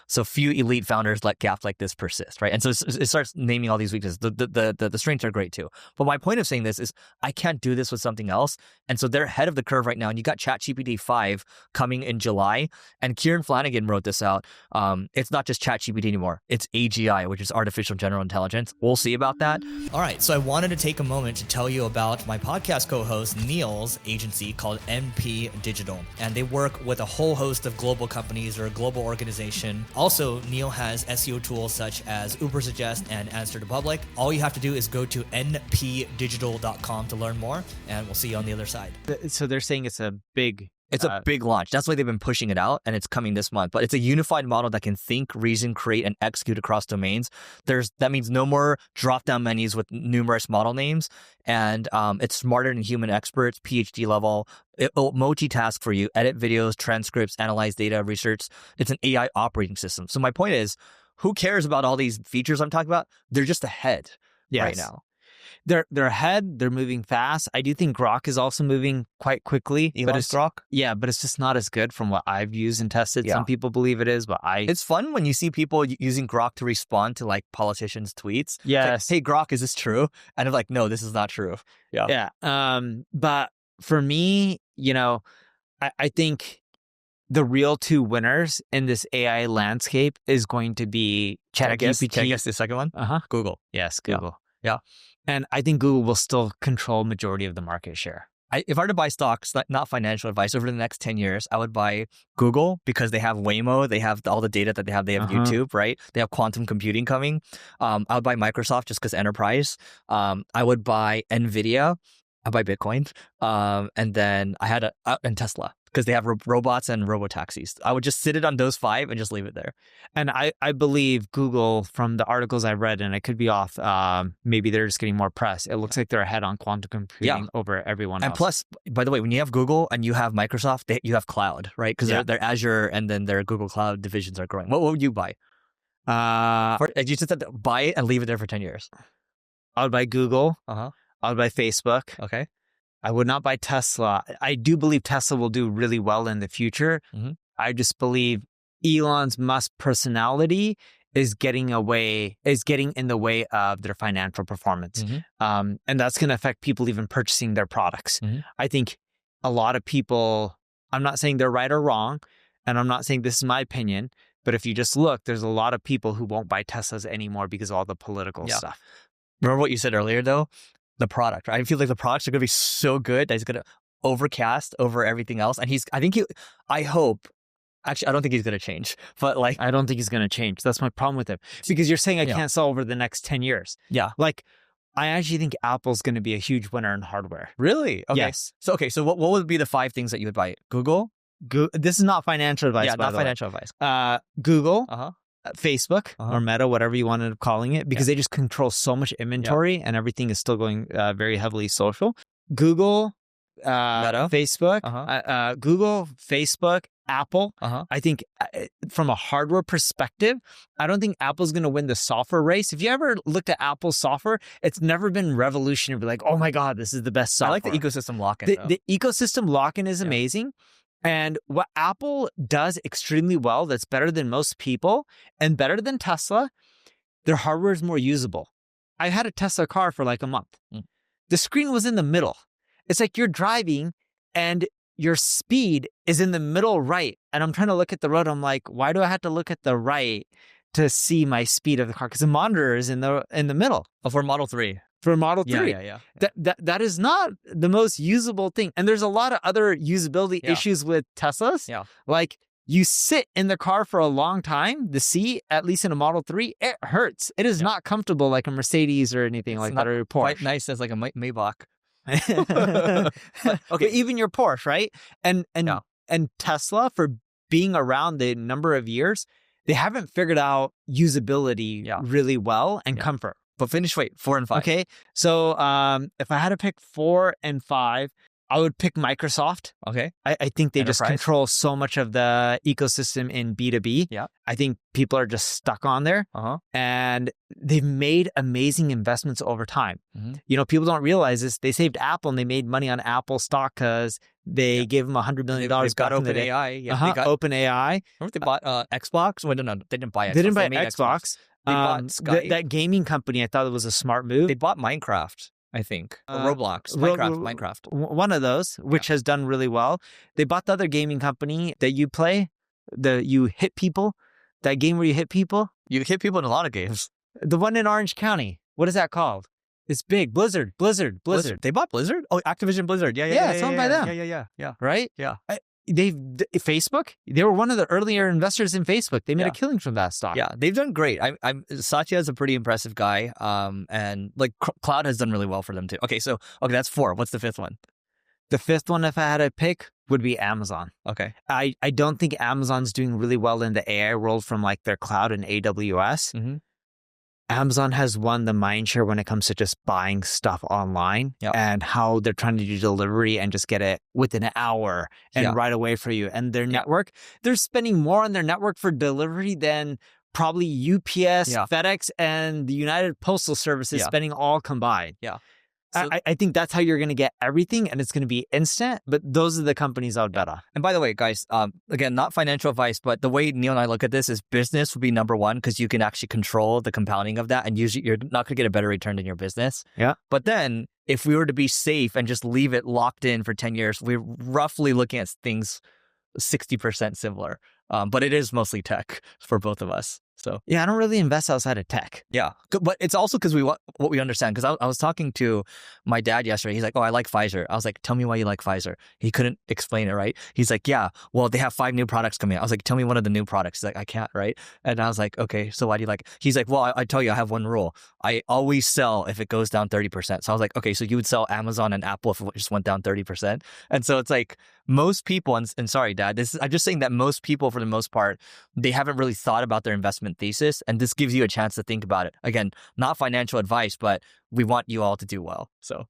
So few elite founders let gaps like this persist, right? And so it starts naming all these weaknesses. The strengths are great too. But my point of saying this is I can't do this with something else. And so they're ahead of the curve right now. And you got ChatGPT 5 coming in July. And Kieran Flanagan wrote this out. It's not just ChatGPT anymore. It's AGI, which is artificial general intelligence. We'll see about that. All right. So I wanted to take a moment to tell you about my podcast co-host Neil's agency called MP Digital. And they work with a whole host of global companies or global organizations. Also, Neil has SEO tools such as Ubersuggest and Answer to Public. All you have to do is go to npdigital.com to learn more, and we'll see you on the other side. So they're saying it's a big launch. That's why they've been pushing it out, and it's coming this month. But it's a unified model that can think, reason, create, and execute across domains. That means no more drop-down menus with numerous model names, and it's smarter than human experts, PhD level. It will multitask for you, edit videos, transcripts, analyze data, research. It's an AI operating system. So my point is, who cares about all these features I'm talking about? They're just ahead right now. They're ahead. They're moving fast. I do think Grok is also moving quite quickly. Elon's Grok? Yeah, but it's just not as good from what I've used and tested. Yeah. Some people believe it is, but It's fun when you see people using Grok to respond to like politicians' tweets. Yes. Like, hey, Grok, is this true? And I'm like, no, this is not true. Yeah. But for me, I think the real two winners in this AI landscape is going to be ChatGPT. Can I guess the second one? Google. Yes, Google. Yeah. And I think Google will still control majority of the market share. If I were to buy stocks, not financial advice, over the next 10 years, I would buy Google because they have Waymo, they have all the data that they have YouTube, right? They have quantum computing coming. I would buy Microsoft just because enterprise. I would buy NVIDIA. I buy Bitcoin. And then I had and Tesla because they have robots and robotaxis. I would just sit it on those 5 and just leave it there. And I believe Google, from the articles I read, and I could be off, maybe they're just getting more press. It looks like they're ahead on quantum computing over everyone else. And plus, by the way, when you have Google and you have Microsoft, you have cloud, right? Because they're Azure and then their Google Cloud divisions are growing. What would you buy? You just said buy it and leave it there for 10 years. I would buy Google. I would buy Facebook. Okay. I would not buy Tesla. I do believe Tesla will do really well in the future. I just believe Elon's Musk personality is getting in the way of their financial performance. And that's going to affect people even purchasing their products. I think a lot of people, I'm not saying they're right or wrong, and I'm not saying this is my opinion, but if you just look, there's a lot of people who won't buy Teslas anymore because of all the political stuff. Remember what you said earlier, though? The product, right? I feel like the products are going to be so good that he's going to overcast over everything else. And I hope, actually, I don't think he's going to change, but I don't think he's going to change. That's my problem with him. Because you're saying I can't sell over the next 10 years. Yeah. I actually think Apple's going to be a huge winner in hardware. Really? Okay. Yes. So what would be the 5 things that you would buy? Google? This is not financial advice, Yeah, not financial advice. Google. Facebook or Meta, whatever you wanted to calling it, because they just control so much inventory and everything is still going very heavily social. Google, Meta, Facebook, Google, Facebook, Apple. I think from a hardware perspective, I don't think Apple's going to win the software race. If you ever looked at Apple's software, it's never been revolutionary. Like, oh my God, this is the best software. I like the ecosystem lock-in. The ecosystem lock-in is amazing. And what Apple does extremely well, that's better than most people and better than Tesla, their hardware is more usable. I had a Tesla car for like a month. The screen was in the middle. It's like you're driving and your speed is in the middle right. And I'm trying to look at the road. I'm like, why do I have to look at the right to see my speed of the car? Because the monitor is in the middle. Oh, for Model 3. For Model 3. Yeah. That is not the most usable thing. And there's a lot of other usability issues with Teslas. Yeah. Like you sit in the car for a long time, the seat, at least in a Model 3, it hurts. It is not comfortable like a Mercedes or anything like that, or a Porsche. Quite nice as like a Maybach. Okay, even your Porsche, right? And Tesla, for being around the number of years, they haven't figured out usability really well and comfort. But finish, 4 and 5. Okay, so if I had to pick 4 and 5, I would pick Microsoft. Okay. I think they just control so much of the ecosystem in B2B. Yeah. I think people are just stuck on there. And they've made amazing investments over time. You know, people don't realize this. They saved Apple and they made money on Apple stock because they gave them $100 million. They've got OpenAI. They got OpenAI. Remember they bought Xbox? Well, no, they didn't buy Xbox. They didn't buy Xbox. They bought Skype. That gaming company, I thought it was a smart move. They bought Minecraft, I think. Or Roblox. Minecraft. One of those, which has done really well. They bought the other gaming company that you play, you hit people, that game where you hit people. You hit people in a lot of games. The one in Orange County. What is that called? It's big. Blizzard. They bought Blizzard? Oh, Activision Blizzard. Yeah, it's owned by them. Yeah. Right? Yeah. Facebook, they were one of the earlier investors in Facebook. They made a killing from that stock. Yeah, they've done great. Satya is a pretty impressive guy. And like Cloud has done really well for them too. Okay, that's 4. What's the 5th one? The 5th one, if I had to pick, would be Amazon. Okay. I don't think Amazon's doing really well in the AI world from like their cloud and AWS. Amazon has won the mindshare when it comes to just buying stuff online and how they're trying to do delivery and just get it within an hour and right away for you. And their network, they're spending more on their network for delivery than probably UPS, FedEx, and the United Postal Services spending all combined. Yeah. So, I think that's how you're going to get everything, and it's going to be instant, but those are the companies I would bet on. And by the way, guys, again, not financial advice, but the way Neil and I look at this is business would be number 1 because you can actually control the compounding of that, and usually you're not going to get a better return in your business. Yeah. But then if we were to be safe and just leave it locked in for 10 years, we're roughly looking at things 60% similar. But it is mostly tech for both of us. So yeah, I don't really invest outside of tech. Yeah, but it's also because what we understand. Because I was talking to my dad yesterday. He's like, "Oh, I like Pfizer." I was like, "Tell me why you like Pfizer." He couldn't explain it, right? He's like, "Yeah, well, they have 5 new products coming out." I was like, "Tell me one of the new products." He's like, "I can't," right? And I was like, "Okay, so why do you like?" He's like, "Well, I tell you, I have one rule. I always sell if it goes down 30%." So I was like, "Okay, so you would sell Amazon and Apple if it just went down 30%?" And so it's like most people, and sorry, Dad, I'm just saying that most people, for the most part, they haven't really thought about their investment thesis, and this gives you a chance to think about it. Again, not financial advice, but we want you all to do well. So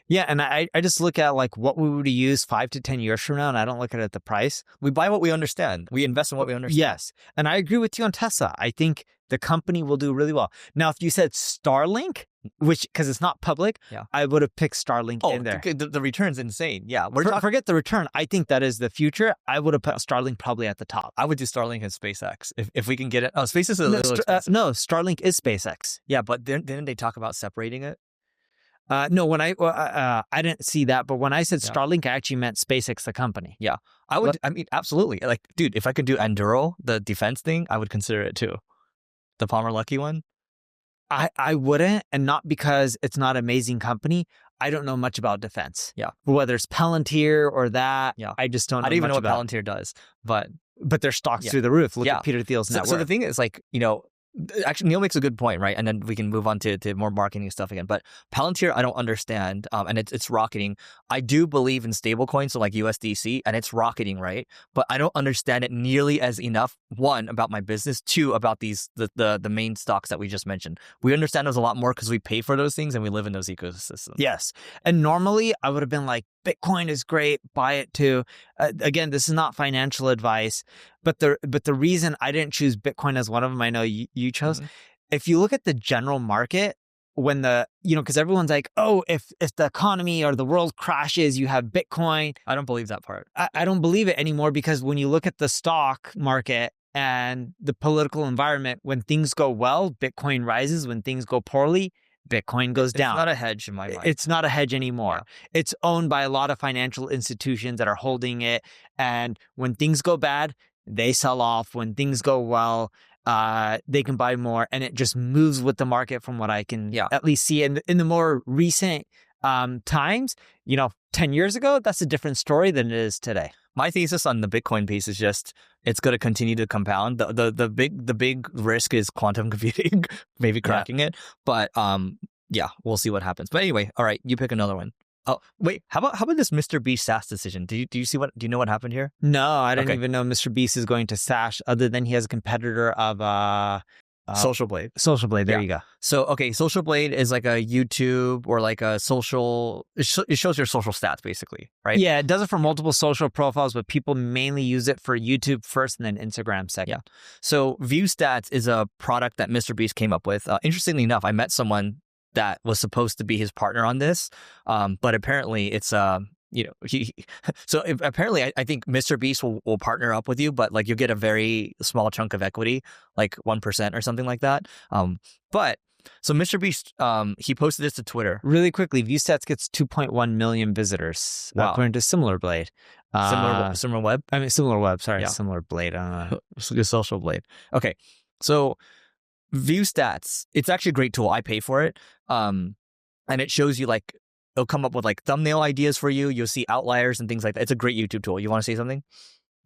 yeah, and I just look at like what we would use 5 to 10 years from now, and I don't look at the price. We buy what we understand. We invest in what we understand. Yes, and I agree with you on Tesla. I think the company will do really well. Now, if you said Starlink, which, because it's not public, I would have picked Starlink in there. The return's insane. Yeah. Forget the return. I think that is the future. I would have put Starlink probably at the top. I would do Starlink and SpaceX if we can get it. Oh, SpaceX is a little expensive. No, Starlink is SpaceX. Yeah, but didn't they talk about separating it? No, when I didn't see that, but when I said Starlink, I actually meant SpaceX, the company. Yeah, I would. I mean, absolutely. Like, dude, if I could do Anduril, the defense thing, I would consider it too. The Palmer Luckey one. I wouldn't, and not because it's not an amazing company. I don't know much about defense. Yeah, whether it's Palantir or that. Yeah, I just don't. I don't even know what Palantir does, but their stock's through the roof. Look at Peter Thiel's net worth. So the thing is, like, actually, Neil makes a good point, right? And then we can move on to more marketing stuff again. But Palantir, I don't understand, and it's rocketing. I do believe in stable coins, so like USDC, and it's rocketing, right? But I don't understand it nearly as enough. 1, about my business. 2, about the main stocks that we just mentioned. We understand those a lot more because we pay for those things and we live in those ecosystems. Yes, and normally I would have been like, Bitcoin is great, buy it too. Again, this is not financial advice, but the reason I didn't choose Bitcoin as one of them, I know you chose. If you look at the general market, when because everyone's like, oh, if the economy or the world crashes, you have Bitcoin. I don't believe that part. I don't believe it anymore, because when you look at the stock market and the political environment, when things go well, Bitcoin rises. When things go poorly, Bitcoin goes down. It's not a hedge in my mind. It's not a hedge anymore. Yeah. It's owned by a lot of financial institutions that are holding it. And when things go bad, they sell off. When things go well, they can buy more. And it just moves with the market from what I can at least see. In the more recent times, 10 years ago, that's a different story than it is today. My thesis on the Bitcoin piece is just it's going to continue to compound. The big risk is quantum computing, maybe cracking it. But we'll see what happens. But anyway, all right, you pick another one. Oh wait, how about this MrBeast SaaS decision? Do you know what happened here? No, I didn't even know MrBeast is going to SaaS. Other than he has a competitor of Social Blade. Social Blade. There you go. So, Social Blade is like a YouTube or like a social. It shows your social stats basically, right? Yeah, it does it for multiple social profiles, but people mainly use it for YouTube first and then Instagram second. Yeah. So, View Stats is a product that MrBeast came up with. Interestingly enough, I met someone that was supposed to be his partner on this, but apparently it's apparently I think MrBeast will partner up with you, but like you'll get a very small chunk of equity, like 1% or something like that. So MrBeast, he posted this to Twitter. Really quickly, ViewStats gets 2.1 million visitors, according to SimilarBlade. Similar Web? I mean, SimilarWeb, sorry, SimilarBlade. Social Blade. Okay, so ViewStats, it's actually a great tool. I pay for it. And it shows you like, it'll come up with like thumbnail ideas for you. You'll see outliers and things like that. It's a great YouTube tool. You want to say something?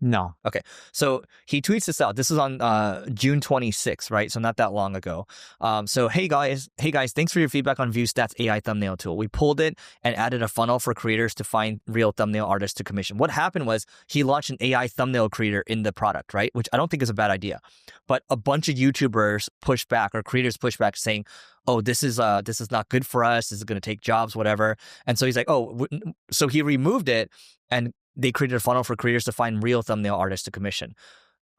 No. Okay. So he tweets this out. This is on June 26th, right? So not that long ago. So hey guys, thanks for your feedback on ViewStats AI thumbnail tool. We pulled it and added a funnel for creators to find real thumbnail artists to commission. What happened was he launched an AI thumbnail creator in the product, right? Which I don't think is a bad idea. But a bunch of YouTubers pushed back, or creators pushed back, saying, oh, this is not good for us. This is going to take jobs, whatever. And so he's like, so he removed it, and they created a funnel for creators to find real thumbnail artists to commission.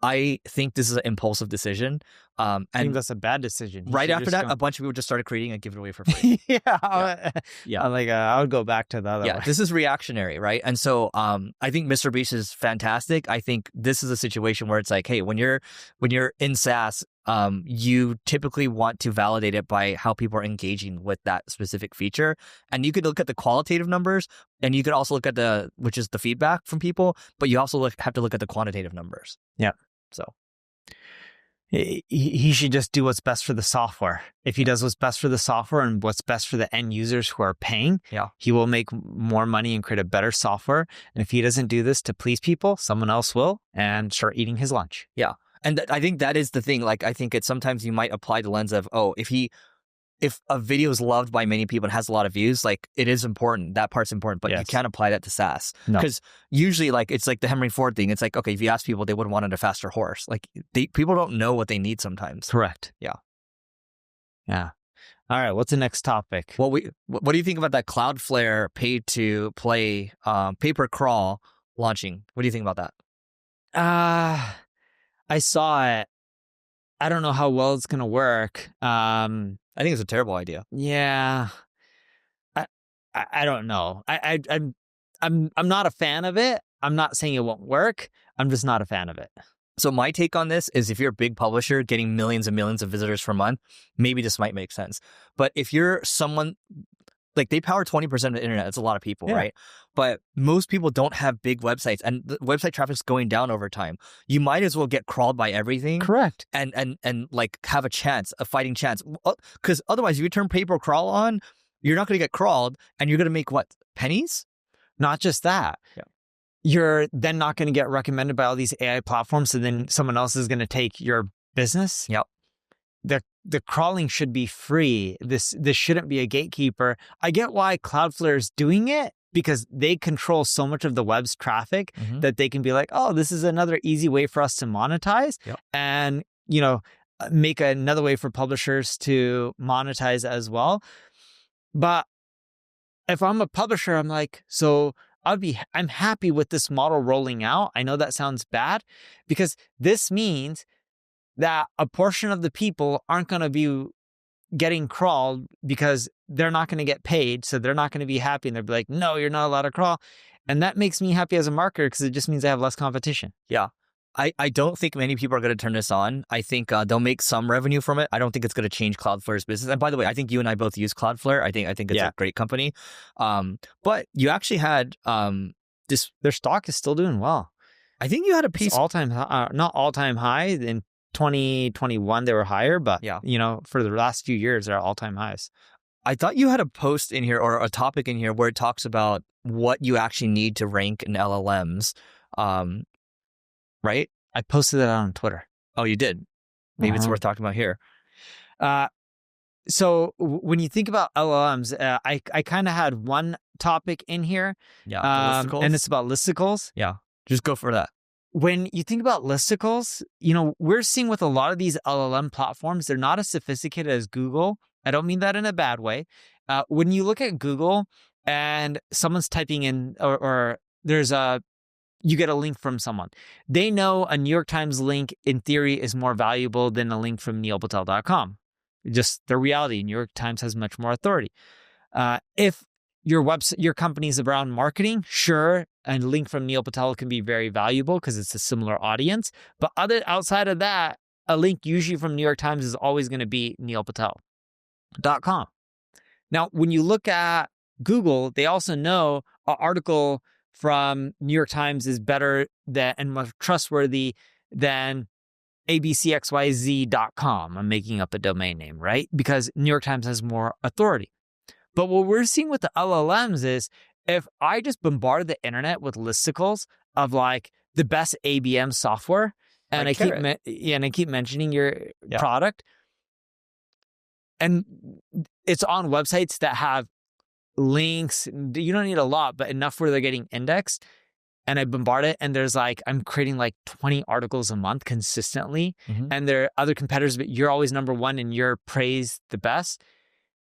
I think this is an impulsive decision. I think that's a bad decision. Right after that, a bunch of people just started creating and giving it away for free. I would go back to the other one. This is reactionary, right? And so I think MrBeast is fantastic. I think this is a situation where it's like, hey, when you're in SaaS, you typically want to validate it by how people are engaging with that specific feature. And you could look at the qualitative numbers, and you could also look at which is the feedback from people, but you also have to look at the quantitative numbers. Yeah. So he should just do what's best for the software. If he does what's best for the software and what's best for the end users who are paying, he will make more money and create a better software. And if he doesn't do this to please people, someone else will, and start eating his lunch. Yeah. And I think that is the thing. Like, I think it's sometimes you might apply the lens of, if a video is loved by many people and has a lot of views, like it is important. That part's important, but you can't apply that to SaaS. Because usually, like, it's like the Henry Ford thing. It's like, okay, if you ask people, they would have wanted a faster horse. Like, people don't know what they need sometimes. Correct. Yeah. Yeah. All right. What's the next topic? Well, what do you think about that Cloudflare pay-to-play pay-per-crawl launching? What do you think about that? I saw it. I don't know how well it's going to work. I think it's a terrible idea. Yeah. I don't know. I'm not a fan of it. I'm not saying it won't work. I'm just not a fan of it. So my take on this is, if you're a big publisher getting millions and millions of visitors per month, maybe this might make sense. But if you're someone, like, they power 20% of the internet. That's a lot of people, right? But most people don't have big websites, and the website traffic's going down over time. You might as well get crawled by everything. Correct. And like have a fighting chance. Because otherwise, if you turn pay-per-crawl on, you're not going to get crawled, and you're going to make what? Pennies? Not just that. Yeah. You're then not going to get recommended by all these AI platforms, so then someone else is going to take your business. Yep. The crawling should be free. This shouldn't be a gatekeeper. I get why Cloudflare is doing it, because they control so much of the web's traffic that they can be like, oh, this is another easy way for us to monetize, and make another way for publishers to monetize as well. But if I'm a publisher, I'm like, so I'm happy with this model rolling out. I know that sounds bad because this means that a portion of the people aren't going to be getting crawled because they're not going to get paid. So they're not going to be happy. And they'll be like, no, you're not allowed to crawl. And that makes me happy as a marketer because it just means I have less competition. Yeah. I don't think many people are going to turn this on. I think they'll make some revenue from it. I don't think it's going to change Cloudflare's business. And by the way, I think you and I both use Cloudflare. I think it's a great company. But you actually had this. Their stock is still doing well. I think you had a piece all-time not all-time high. In 2021 they were higher, but for the last few years they're all-time highs. I thought you had a post in here or a topic in here where it talks about what you actually need to rank in LLMs. Right? I posted that on Twitter. Oh, you did? Maybe it's worth talking about here. So when you think about LLMs, I kind of had one topic in here. Yeah, and it's about listicles. Yeah, just go for that. When you think about listicles, we're seeing with a lot of these LLM platforms, they're not as sophisticated as Google. I don't mean that in a bad way. When you look at Google and someone's typing in or there's you get a link from someone. They know a New York Times link, in theory, is more valuable than a link from neilpatel.com. Just the reality. New York Times has much more authority. If your company is around marketing, sure, a link from Neil Patel can be very valuable because it's a similar audience. But outside of that, a link usually from New York Times is always going to be neilpatel.com. Now, when you look at Google, they also know an article from New York Times is better and more trustworthy than abcxyz.com. I'm making up a domain name, right? Because New York Times has more authority. But what we're seeing with the LLMs is if I just bombard the internet with listicles of like the best ABM software, and I keep mentioning your product, and it's on websites that have links. You don't need a lot, but enough where they're getting indexed. And I bombard it, and I'm creating like 20 articles a month consistently. Mm-hmm. And there are other competitors, but you're always number one and you're praised the best.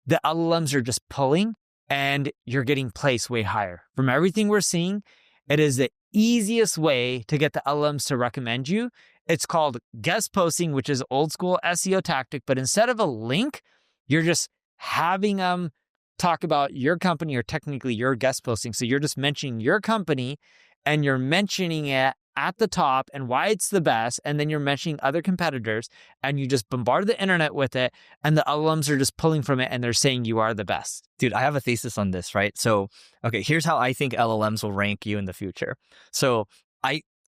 The LLMs are just pulling and you're getting placed way higher. From everything we're seeing, it is the easiest way to get the LLMs to recommend you. It's called guest posting, which is old school SEO tactic. But instead of a link, you're just having them talk about your company, or technically your guest posting. So you're just mentioning your company and you're mentioning it at the top and why it's the best. And then you're mentioning other competitors and you just bombard the internet with it. And the LLMs are just pulling from it and they're saying you are the best. Dude, I have a thesis on this, right? So, okay, here's how I think LLMs will rank you in the future. So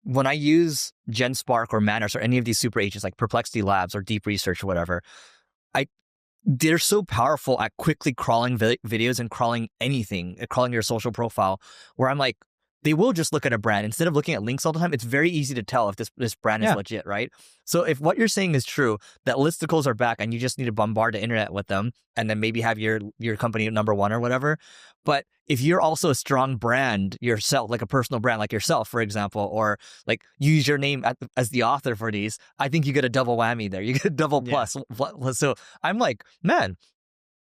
when I use GenSpark or Manus or any of these super agents like Perplexity Labs or Deep Research or whatever, they're so powerful at quickly crawling videos and crawling anything, crawling your social profile, where I'm like, they will just look at a brand. Instead of looking at links all the time, it's very easy to tell if this brand is legit, right? So if what you're saying is true, that listicles are back and you just need to bombard the internet with them and then maybe have your company number one or whatever. But if you're also a strong brand yourself, like a personal brand like yourself, for example, or like use your name as the author for these, I think you get a double whammy there. You get a double plus. So I'm like, man,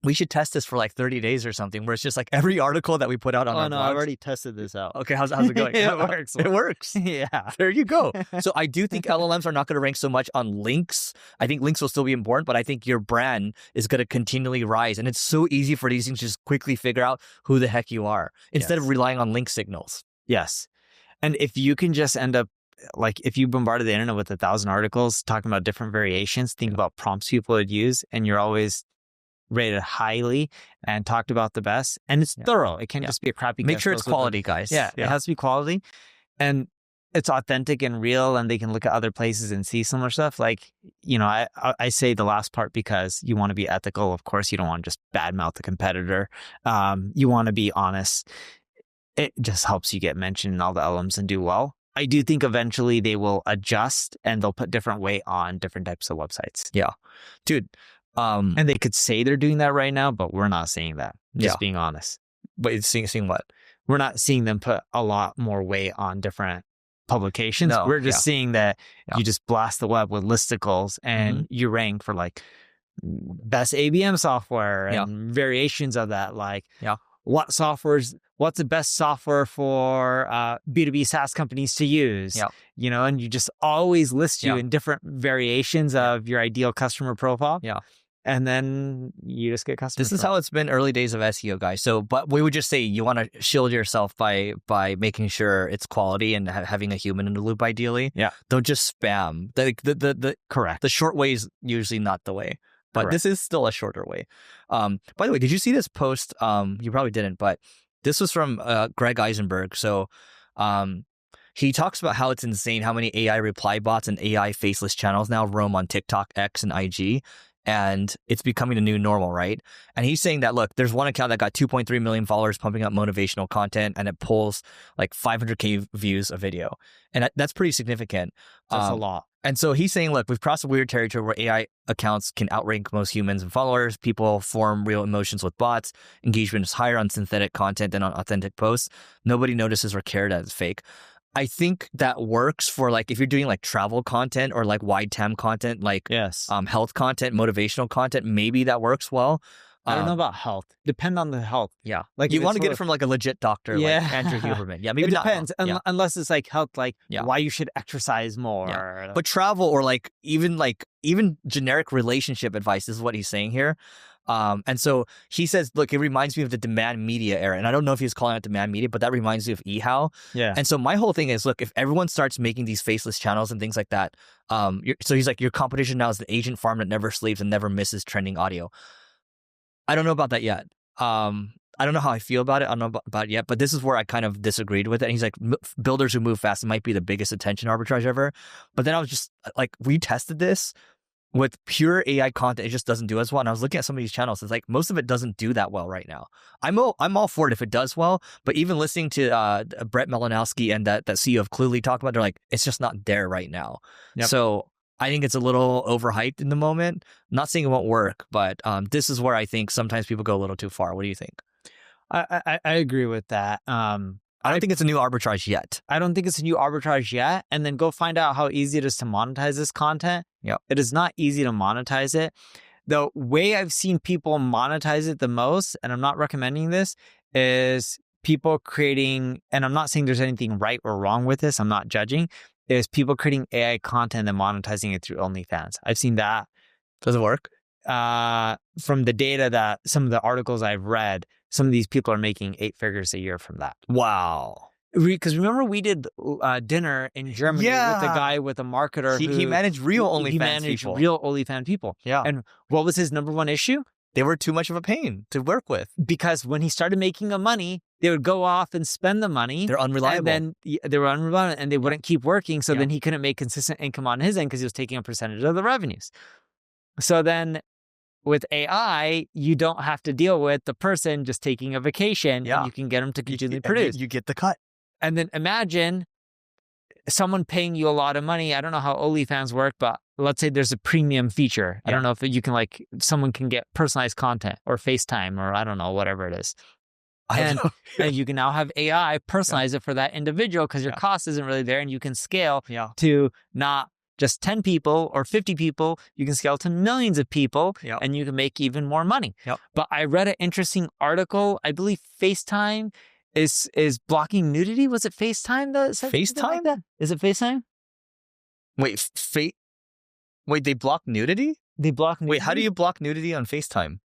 we should test this for like 30 days or something, where it's just like every article that we put out on our blogs. I've already tested this out. Okay, how's it going? It works. It works. Yeah. There you go. So I do think LLMs are not going to rank so much on links. I think links will still be important, but I think your brand is going to continually rise. And it's so easy for these things to just quickly figure out who the heck you are instead of relying on link signals. Yes. And if you can just end up, like if you bombarded the internet with 1,000 articles talking about different variations, think about prompts people would use, and you're always rated highly and talked about the best, and it's thorough. It can't just be a crappy. Make sure it's quality, guys. Yeah, it has to be quality, and it's authentic and real, and they can look at other places and see similar stuff. Like, I say the last part because you want to be ethical. Of course, you don't want to just badmouth the competitor. You want to be honest. It just helps you get mentioned in all the LLMs and do well. I do think eventually they will adjust and they'll put different weight on different types of websites. Yeah, dude. And they could say they're doing that right now, but we're not seeing that. Just being honest. But it's seeing what? We're not seeing them put a lot more weight on different publications. No, we're just seeing that you just blast the web with listicles and you rank for like best ABM software and variations of that. Like, what's the best software for B2B SaaS companies to use? Yeah. You know, and you just always list you in different variations of your ideal customer profile. Yeah. And then you just get customers. This is how it's been early days of SEO, guys. So, but we would just say you want to shield yourself by making sure it's quality and having a human in the loop, ideally. Yeah. Don't just spam. Correct. The short way is usually not the way, but Correct. this is still a shorter way. By the way, did you see this post? You probably didn't, but this was from Greg Eisenberg. So, he talks about how it's insane how many AI reply bots and AI faceless channels now roam on TikTok, X, and IG. And it's becoming the new normal, right? And he's saying that, look, there's one account that got 2.3 million followers pumping up motivational content, and it pulls like 500K views a video. And that's pretty significant. That's a lot. And so he's saying, look, we've crossed a weird territory where AI accounts can outrank most humans and followers. People form real emotions with bots. Engagement is higher on synthetic content than on authentic posts. Nobody notices or cares that it's fake. I think that works for like if you're doing like travel content or like wide TAM content, like health content, motivational content, maybe that works well. I don't know about health. Depend on the health. Yeah. Like you want to get it from like a legit doctor, like Andrew Huberman. Yeah, maybe it depends. Unless it's like health, like why you should exercise more. Yeah. But travel or like even generic relationship advice is what he's saying here. And so he says, look, it reminds me of the demand media era. And I don't know if he's calling it demand media, but that reminds me of eHow. Yeah. And so my whole thing is, look, if everyone starts making these faceless channels and things like that, so he's like, your competition now is the agent farm that never sleeps and never misses trending audio. I don't know about that yet. I don't know how I feel about it. I don't know about it yet, but this is where I kind of disagreed with it. And he's like, builders who move fast might be the biggest attention arbitrage ever. But then I was just like, we tested this with pure AI content. It just doesn't do as well. And I was looking at some of these channels. It's like most of it doesn't do that well right now. I'm all for it if it does well. But even listening to Brett Malinowski and that CEO of Clearly talk about it, they're like, it's just not there right now. Yep. So I think it's a little overhyped in the moment. I'm not saying it won't work, but this is where I think sometimes people go a little too far. What do you think? I agree with that. I don't think it's a new arbitrage yet. I don't think it's a new arbitrage yet. And then go find out how easy it is to monetize this content. Yeah. It is not easy to monetize it. The way I've seen people monetize it the most, and I'm not recommending this, is people creating, and I'm not saying there's anything right or wrong with this, I'm not judging, is people creating AI content and monetizing it through OnlyFans. I've seen that. Does it work? From the data that some of the articles I've read, some of these people are making 8 figures a year from that. Wow. Because remember we did dinner in Germany with a guy with a marketer. He managed real OnlyFans He managed people. real OnlyFans people. Yeah. And what was his number one issue? They were too much of a pain to work with. Because when he started making the money, they would go off and spend the money. They're unreliable. And then they were unreliable and they wouldn't keep working. So then he couldn't make consistent income on his end because he was taking a percentage of the revenues. So then with AI, you don't have to deal with the person just taking a vacation. Yeah. And you can get them to continually produce. You get the cut. And then imagine someone paying you a lot of money. I don't know how OnlyFans work, but let's say there's a premium feature. I don't know if you can someone can get personalized content or FaceTime or I don't know, whatever it is. And you can now have AI personalize it for that individual because your cost isn't really there and you can scale to not just 10 people or 50 people. You can scale to millions of people and you can make even more money. But I read an interesting article. I believe FaceTime is blocking nudity. Was it FaceTime that said FaceTime? Like that? Is it FaceTime? Wait, Wait, they block nudity? They block nudity? Wait, how do you block nudity on FaceTime?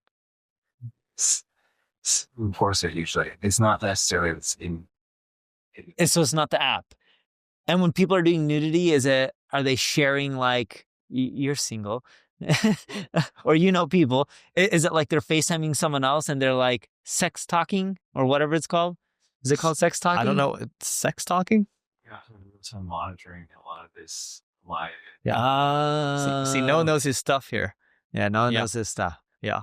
Force it usually. It's not necessarily So it's not the app. And when people are doing nudity, are they sharing like you're single or people? Is it like they're FaceTiming someone else and they're like sex talking or whatever it's called? Is it called sex talking? I don't know. It's sex talking? Yeah, so monitoring a lot of this live. Yeah. See, no one knows his stuff here. Yeah, no one knows his stuff. Yeah.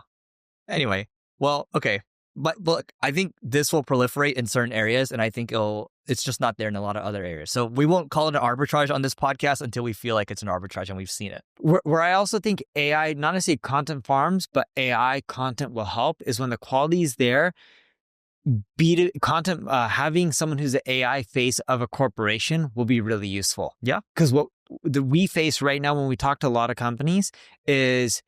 Anyway, well, okay. But look, I think this will proliferate in certain areas, and I think it's just not there in a lot of other areas. So we won't call it an arbitrage on this podcast until we feel like it's an arbitrage and we've seen it. Where I also think AI, not necessarily content farms, but AI content will help is when the quality is there. Content, having someone who's the AI face of a corporation will be really useful. Yeah. Because what we face right now when we talk to a lot of companies is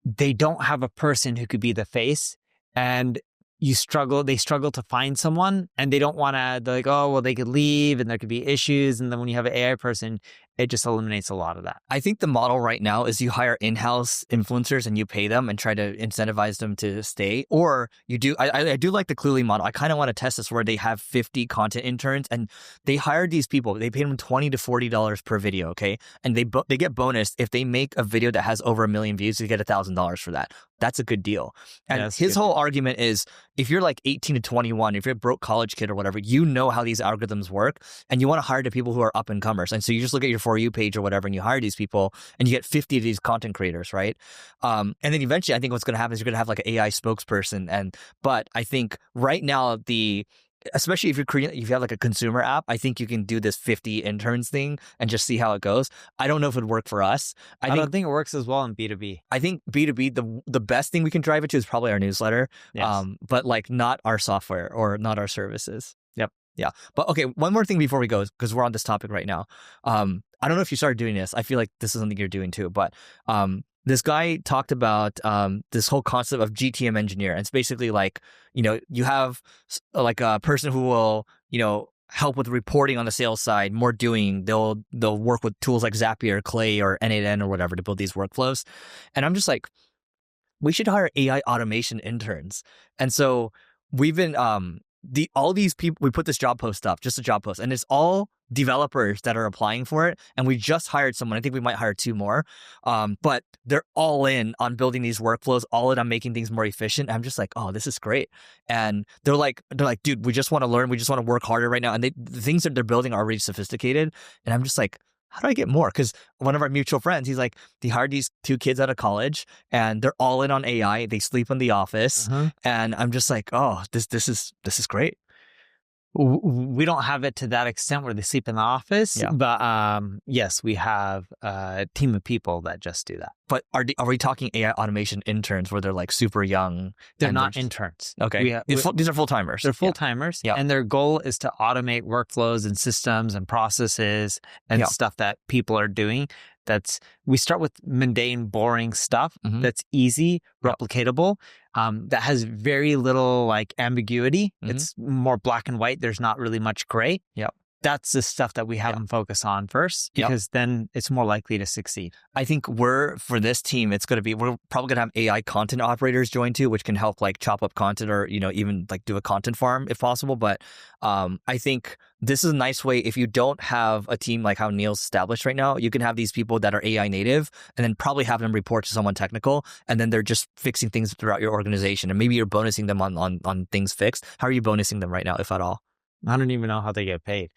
they don't have a person who could be the face. And they struggle to find someone, and they don't want to, they're like, oh, well, they could leave and there could be issues. And then when you have an AI person, it just eliminates a lot of that. I think the model right now is you hire in-house influencers and you pay them and try to incentivize them to stay. Or you do, I do like the Clearly model. I kind of want to test this where they have 50 content interns and they hire these people. They pay them $20 to $40 per video, okay? And they get bonus if they make a video that has over 1 million views, you get $1,000 for that. That's a good deal. And his whole argument is if you're like 18 to 21, if you're a broke college kid or whatever, you know how these algorithms work and you want to hire the people who are up and comers. And so you just look at your For You page or whatever and you hire these people and you get 50 of these content creators, right? And then eventually I think what's going to happen is you're going to have like an AI spokesperson. But I think right now especially if you have like a consumer app, I think you can do this 50 interns thing and just see how it goes. I don't know if it would work for us. I don't think it works as well in B2B. I think B2B, the best thing we can drive it to is probably our newsletter, Yes. but like not our software or not our services. Yep. Yeah. But okay, one more thing before we go, because we're on this topic right now. I don't know if you started doing this. I feel like this is something you're doing too, but this guy talked about this whole concept of GTM engineer. And it's basically like, you have like a person who will, help with reporting on the sales side, more doing. They'll work with tools like Zapier, Clay, or N8N or whatever to build these workflows. And I'm just like, we should hire AI automation interns. And so we've been all these people, we put this job post up, just a job post, and it's all developers that are applying for it. And we just hired someone. I think we might hire 2 more. But they're all in on building these workflows, all in on making things more efficient. I'm just like, oh, this is great. And they're like, dude, we just want to learn. We just want to work harder right now. And the things that they're building are already sophisticated. And I'm just like, how do I get more? Because one of our mutual friends, he's like, he hired these 2 kids out of college and they're all in on AI. They sleep in the office. And I'm just like, oh, this is great. We don't have it to that extent where they sleep in the office, but yes, we have a team of people that just do that. But are we talking AI automation interns where they're like super young? They're not interns. Okay. These are full-timers. They're full-timers. Yeah. And their goal is to automate workflows and systems and processes and stuff that people are doing. We start with mundane, boring stuff that's easy, replicatable, that has very little like ambiguity. It's more black and white. There's not really much gray. That's the stuff that we have them focus on first, because then it's more likely to succeed. I think for this team, we're probably going to have AI content operators join too, which can help like chop up content or, even like do a content farm if possible. But I think this is a nice way if you don't have a team like how Neil's established right now, you can have these people that are AI native and then probably have them report to someone technical. And then they're just fixing things throughout your organization. And maybe you're bonusing them on things fixed. How are you bonusing them right now, if at all? I don't even know how they get paid.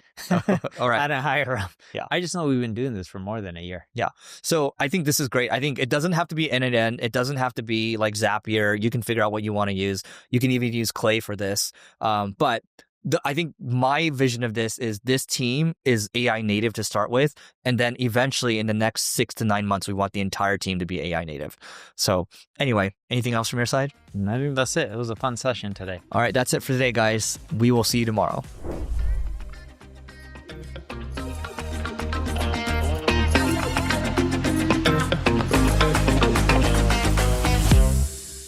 All right. I don't hire them. Yeah. I just know we've been doing this for more than a year. Yeah. So I think this is great. I think it doesn't have to be N8N. It doesn't have to be like Zapier. You can figure out what you want to use. You can even use Clay for this. But I think my vision of this team is AI native to start with. And then eventually in the next 6 to 9 months, we want the entire team to be AI native. So anyway, anything else from your side? I think that's it. It was a fun session today. All right. That's it for today, guys. We will see you tomorrow.